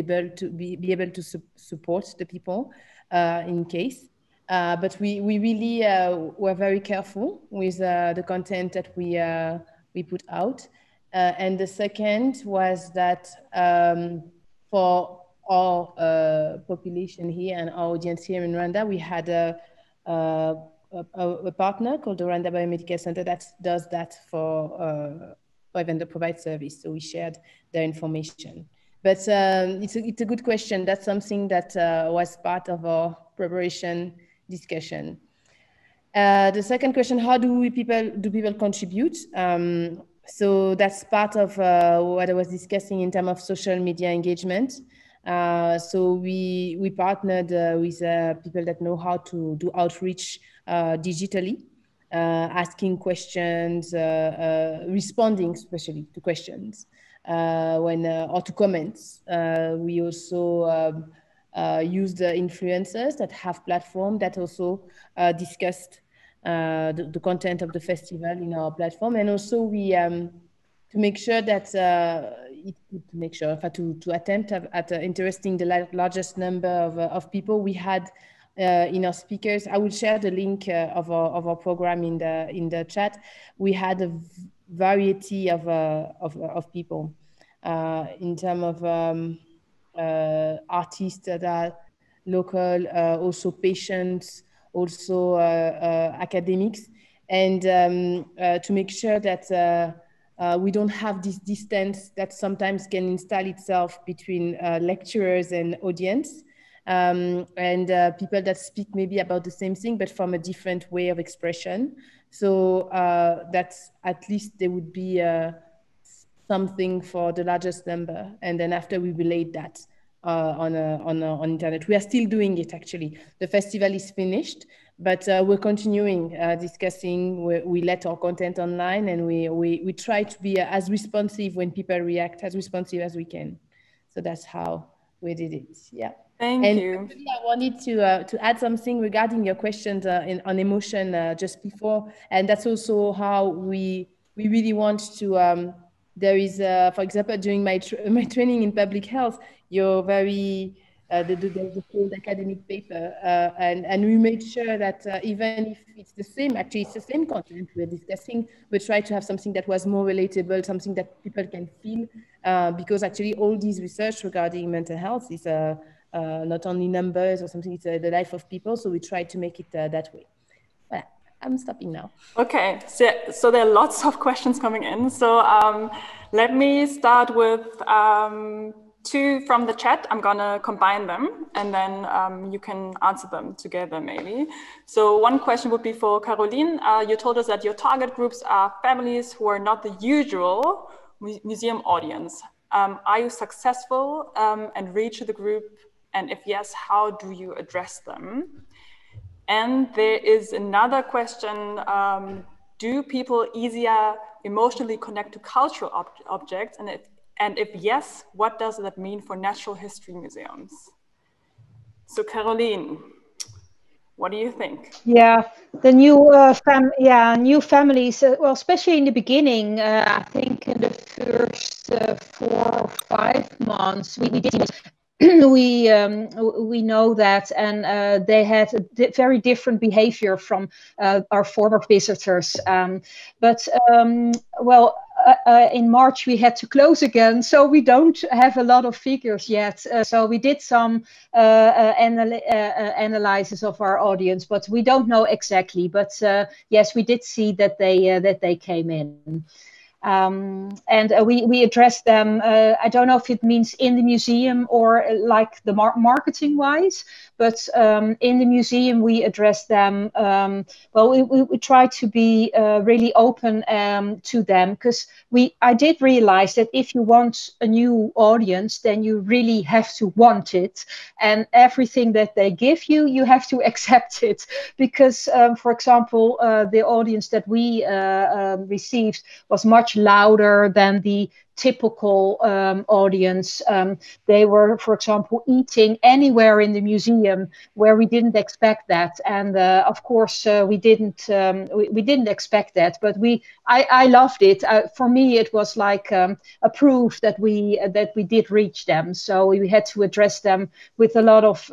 Speaker 2: be able to support the people in case. But we really were very careful with the content that we put out. And the second was that for our population here and our audience here in Rwanda, we had a partner called the Rwanda Biomedical Center that does that for vendor provide service. So we shared their information. But it's a good question. That's something that was part of our preparation discussion. The second question: how do people contribute? So that's part of what I was discussing in terms of social media engagement. So we partnered with people that know how to do outreach digitally, asking questions, responding especially to questions or to comments. We also use the influencers that have platform that also discussed the content of the festival in our platform. And also we to make sure that to attempt at interesting the largest number of people, we had in our speakers. I will share the link of our program in the chat. We had a variety of people in terms of artists that are local, also patients, also academics, and to make sure that we don't have this distance that sometimes can install itself between lecturers and audience, and people that speak maybe about the same thing, but from a different way of expression. So that's at least there would be something for the largest number. And then after we relate that on internet. We are still doing it, actually. The festival is finished, but we're continuing discussing. We let our content online, and we try to be as responsive when people react, as responsive as we can. So that's how we did it. Yeah.
Speaker 1: Thank you.
Speaker 2: Actually, I wanted to add something regarding your questions on emotion just before, and that's also how we really want to. There is, for example, during my training in public health, you're very there's a full academic paper, and we made sure that even if it's the same, actually it's the same content we're discussing, we try to have something that was more relatable, something that people can feel, because actually all these research regarding mental health is not only numbers or something, it's the life of people. So we try to make it that way. Well, I'm stopping now.
Speaker 1: Okay, so there are lots of questions coming in. So let me start with two from the chat. I'm gonna combine them, and then you can answer them together maybe. So one question would be for Caroline. You told us that your target groups are families who are not the usual museum audience. Are you successful and reach the group? And if yes, how do you address them? And there is another question, do people easier emotionally connect to cultural objects? And if yes, what does that mean for natural history museums? So Caroline, what do you think?
Speaker 3: Yeah, the new new families. Well, especially in the beginning, I think in the first 4 or 5 months, we did. We know that, and they had a very different behavior from our former visitors. Well, in March we had to close again, so we don't have a lot of figures yet. So we did some analysis of our audience, but we don't know exactly. But yes, we did see that they came in. And we address them. I don't know if it means in the museum or like the marketing wise, but in the museum we address them. Well, we try to be really open to them, because I did realize that if you want a new audience, then you really have to want it, and everything that they give you, you have to accept it, because for example, the audience that we received was much louder than the typical audience. They were, for example, eating anywhere in the museum where we didn't expect that, and of course we didn't expect that, but I loved it. For me, it was like a proof that we did reach them. So we had to address them with a lot of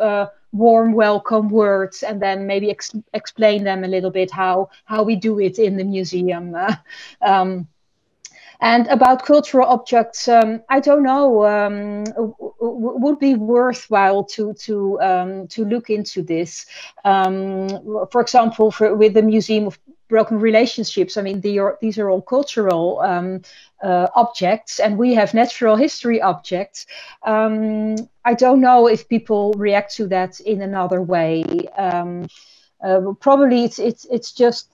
Speaker 3: warm welcome words, and then maybe explain them a little bit how we do it in the museum. And about cultural objects, I don't know. Would be worthwhile to look into this. For example, with the Museum of Broken Relationships, I mean, these are all cultural objects, and we have natural history objects. I don't know if people react to that in another way. Probably it's just.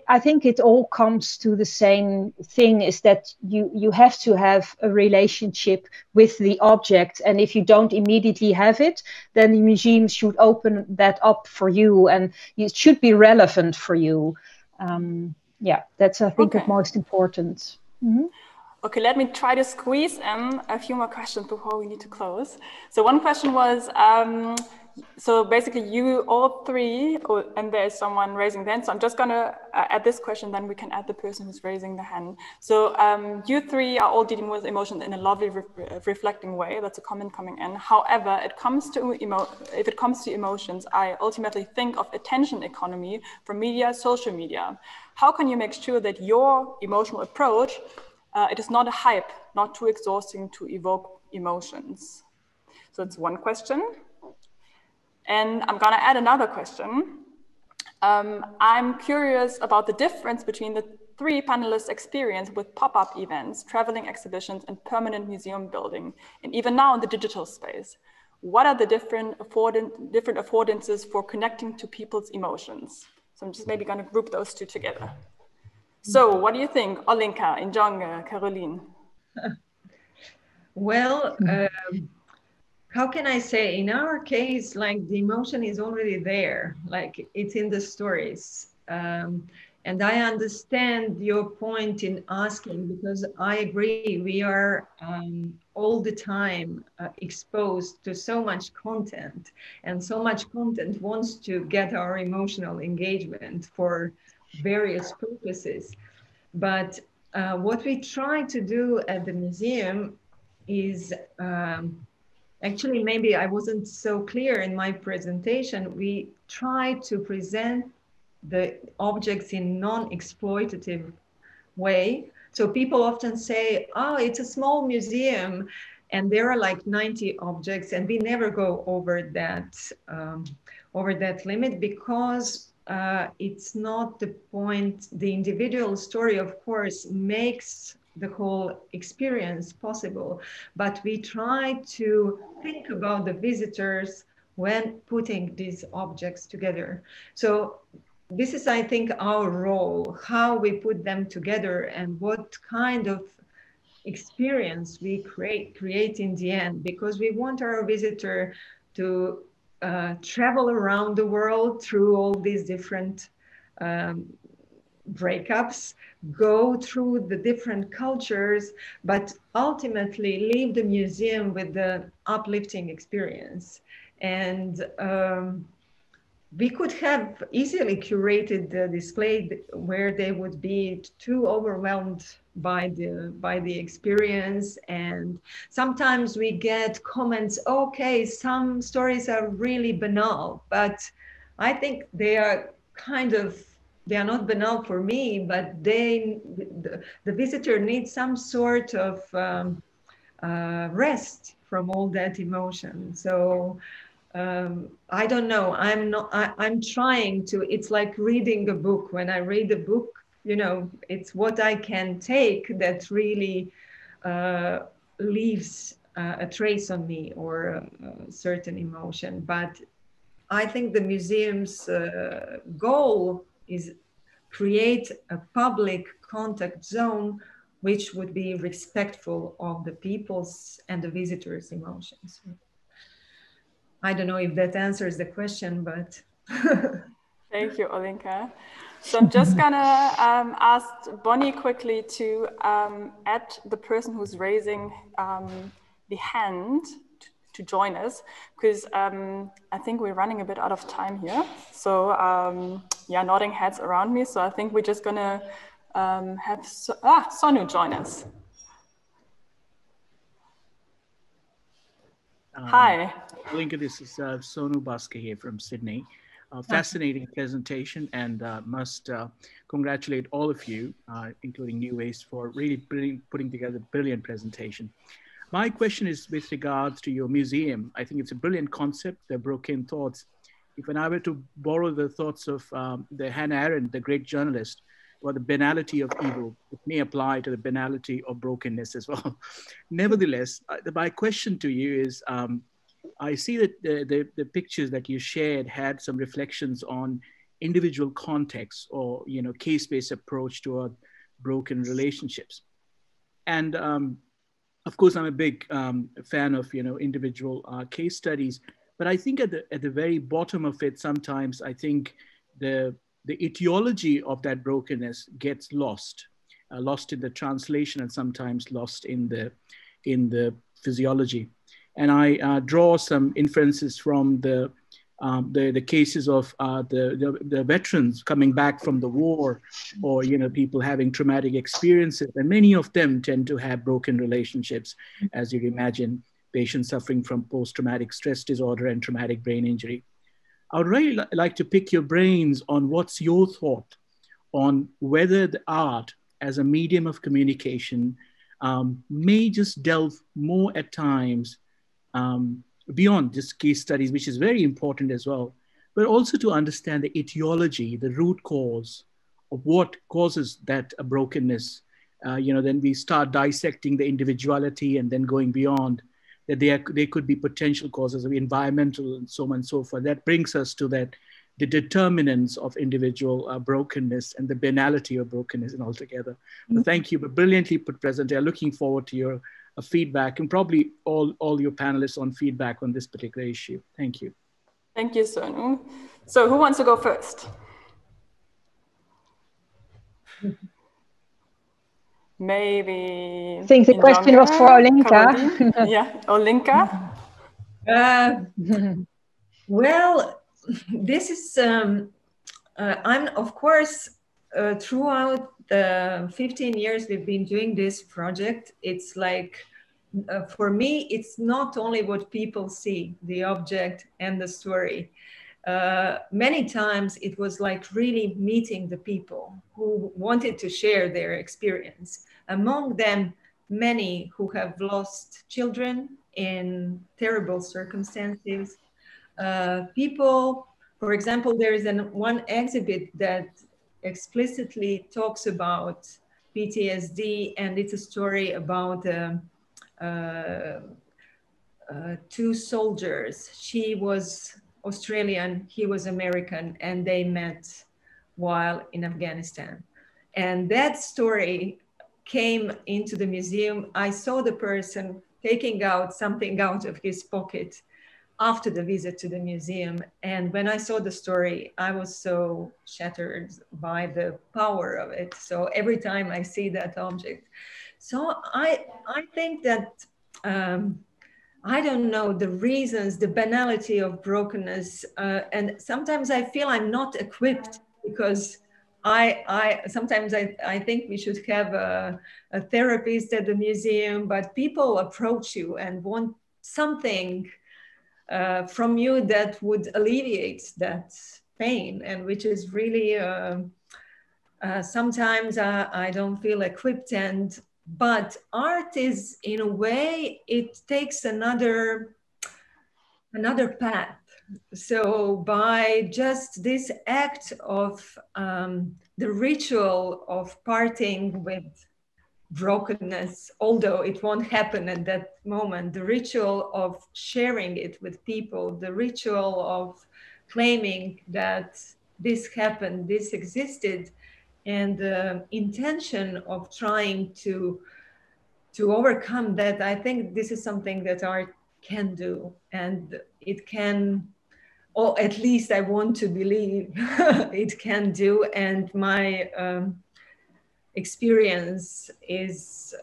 Speaker 3: I think it all comes to the same thing, is that you have to have a relationship with the object, and if you don't immediately have it, then the museum should open that up for you, and it should be relevant for you. Yeah, that's I think the most important. Mm-hmm.
Speaker 1: Okay, let me try to squeeze in a few more questions before we need to close. So one question was, So basically you all three, and there's someone raising the hand. So I'm just gonna add this question, then we can add the person who's raising the hand. So you three are all dealing with emotion in a lovely reflecting way. That's a comment coming in. However, if it comes to emotions, I ultimately think of attention economy from media, social media. How can you make sure that your emotional approach, it is not a hype, not too exhausting to evoke emotions? So it's one question. And I'm gonna add another question. I'm curious about the difference between the three panelists' experience with pop-up events, traveling exhibitions, and permanent museum building, and even now in the digital space. What are the different affordances for connecting to people's emotions? So I'm just maybe gonna group those two together. So what do you think, Olinka, Injonge, Caroline?
Speaker 4: Well, how can I say, in our case, like the emotion is already there, like it's in the stories. And I understand your point in asking, because I agree, we are all the time exposed to so much content, and so much content wants to get our emotional engagement for various purposes. But what we try to do at the museum is, actually, maybe I wasn't so clear in my presentation. We try to present the objects in non-exploitative way. So people often say, oh, it's a small museum and there are like 90 objects, and we never go over that limit, because it's not the point. The individual story, of course, makes the whole experience possible, but we try to think about the visitors when putting these objects together. So this is, I think, our role, how we put them together and what kind of experience we create in the end, because we want our visitor to travel around the world through all these different breakups, go through the different cultures, but ultimately leave the museum with the uplifting experience. And we could have easily curated the display where they would be too overwhelmed by the experience. And sometimes we get comments, okay, some stories are really banal, but I think they are not banal for me, but the visitor needs some sort of rest from all that emotion. So I don't know. I'm trying to, it's like reading a book. When I read a book, you know, it's what I can take that really leaves a trace on me, or a certain emotion. But I think the museum's goal is create a public contact zone which would be respectful of the people's and the visitors' emotions. I don't know if that answers the question, but.
Speaker 1: Thank you, Olinka. So I'm just gonna ask Bonnie quickly to add the person who's raising the hand to join us, because I think we're running a bit out of time here. So yeah, nodding heads around me. So I think we're just gonna have Sonu join us. Hi.
Speaker 5: Olinka, this is Sonu Baske here from Sydney. Fascinating presentation, and must congratulate all of you, including New Waste, for really putting together a brilliant presentation. My question is with regards to your museum. I think it's a brilliant concept, the broken thoughts. If I were to borrow the thoughts of the Hannah Arendt, the great journalist, about the banality of evil, it may apply to the banality of brokenness as well. Nevertheless, my question to you is, I see that the pictures that you shared had some reflections on individual contexts, or case-based approach toward broken relationships. And of course, I'm a big fan of individual case studies. But I think at the very bottom of it, sometimes I think the etiology of that brokenness gets lost in the translation, and sometimes lost in the physiology. And I draw some inferences from the the cases of the veterans coming back from the war, or people having traumatic experiences, and many of them tend to have broken relationships, as you'd imagine, patients suffering from post-traumatic stress disorder and traumatic brain injury. I would really like to pick your brains on what's your thought on whether the art as a medium of communication may just delve more at times beyond just case studies, which is very important as well, but also to understand the etiology, the root cause of what causes that brokenness. Then we start dissecting the individuality and then going beyond that there could be potential causes of environmental and so on and so forth. That brings us to the determinants of individual brokenness and the banality of brokenness and altogether. But thank you, but brilliantly put present there. Looking forward to your feedback, and probably all your panelists on feedback on this particular issue. Thank you.
Speaker 1: Thank you, Sonu. So who wants to go first? Maybe.
Speaker 3: I think the question was for Olinka.
Speaker 1: Yeah, Olinka.
Speaker 4: Well, this is, I'm of course, throughout the 15 years we've been doing this project, it's like, for me, it's not only what people see, the object and the story. Many times it was like really meeting the people who wanted to share their experience. Among them, many who have lost children in terrible circumstances. People, for example, there is one exhibit that explicitly talks about PTSD, and it's a story about two soldiers. She was Australian, he was American, and they met while in Afghanistan. And that story came into the museum. I saw the person taking out something out of his pocket after the visit to the museum. And when I saw the story, I was so shattered by the power of it. So every time I see that object. So I think that, I don't know, the reasons, the banality of brokenness. And sometimes I feel I'm not equipped, because sometimes I think we should have a therapist at the museum, but people approach you and want something from you that would alleviate that pain, and which is really, sometimes I don't feel equipped. But art is, in a way, it takes another path. So by just this act of the ritual of parting with brokenness, although it won't happen at that moment, the ritual of sharing it with people, the ritual of claiming that this happened, this existed, and the intention of trying to overcome that, I think this is something that art can do, and it can, or at least I want to believe it can do. And my experience is,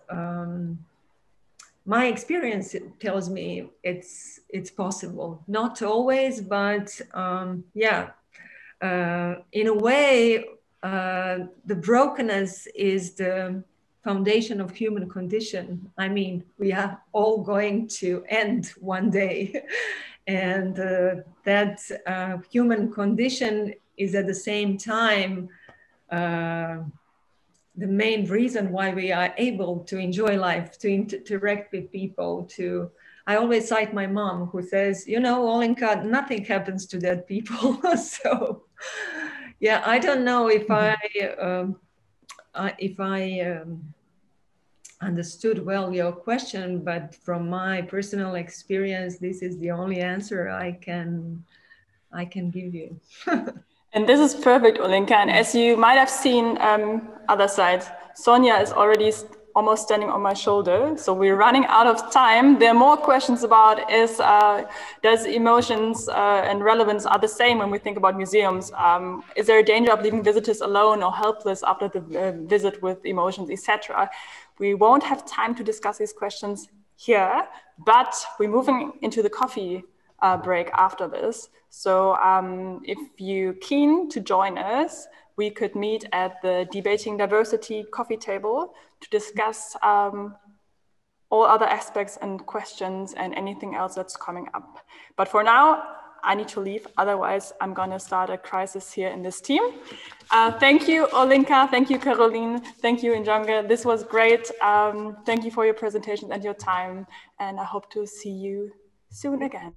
Speaker 4: my experience tells me it's possible. Not always, but yeah, in a way, the brokenness is the foundation of human condition. I mean, we are all going to end one day. And that human condition is at the same time the main reason why we are able to enjoy life, to interact with people, I always cite my mom, who says, you know, Olinka, nothing happens to dead people. So yeah, I don't know if I understood well your question, but from my personal experience, this is the only answer I can give you.
Speaker 1: And this is perfect, Olinka. And as you might have seen, other side, Sonia is already almost standing on my shoulder. So we're running out of time. There are more questions about does emotions and relevance are the same when we think about museums? Is there a danger of leaving visitors alone or helpless after the visit with emotions, etc.? We won't have time to discuss these questions here, but we're moving into the coffee break after this. So if you're keen to join us, we could meet at the Debating Diversity coffee table to discuss all other aspects and questions and anything else that's coming up. But for now, I need to leave. Otherwise, I'm going to start a crisis here in this team. Thank you, Olinka. Thank you, Caroline. Thank you, Injonge. This was great. Thank you for your presentations and your time. And I hope to see you soon again.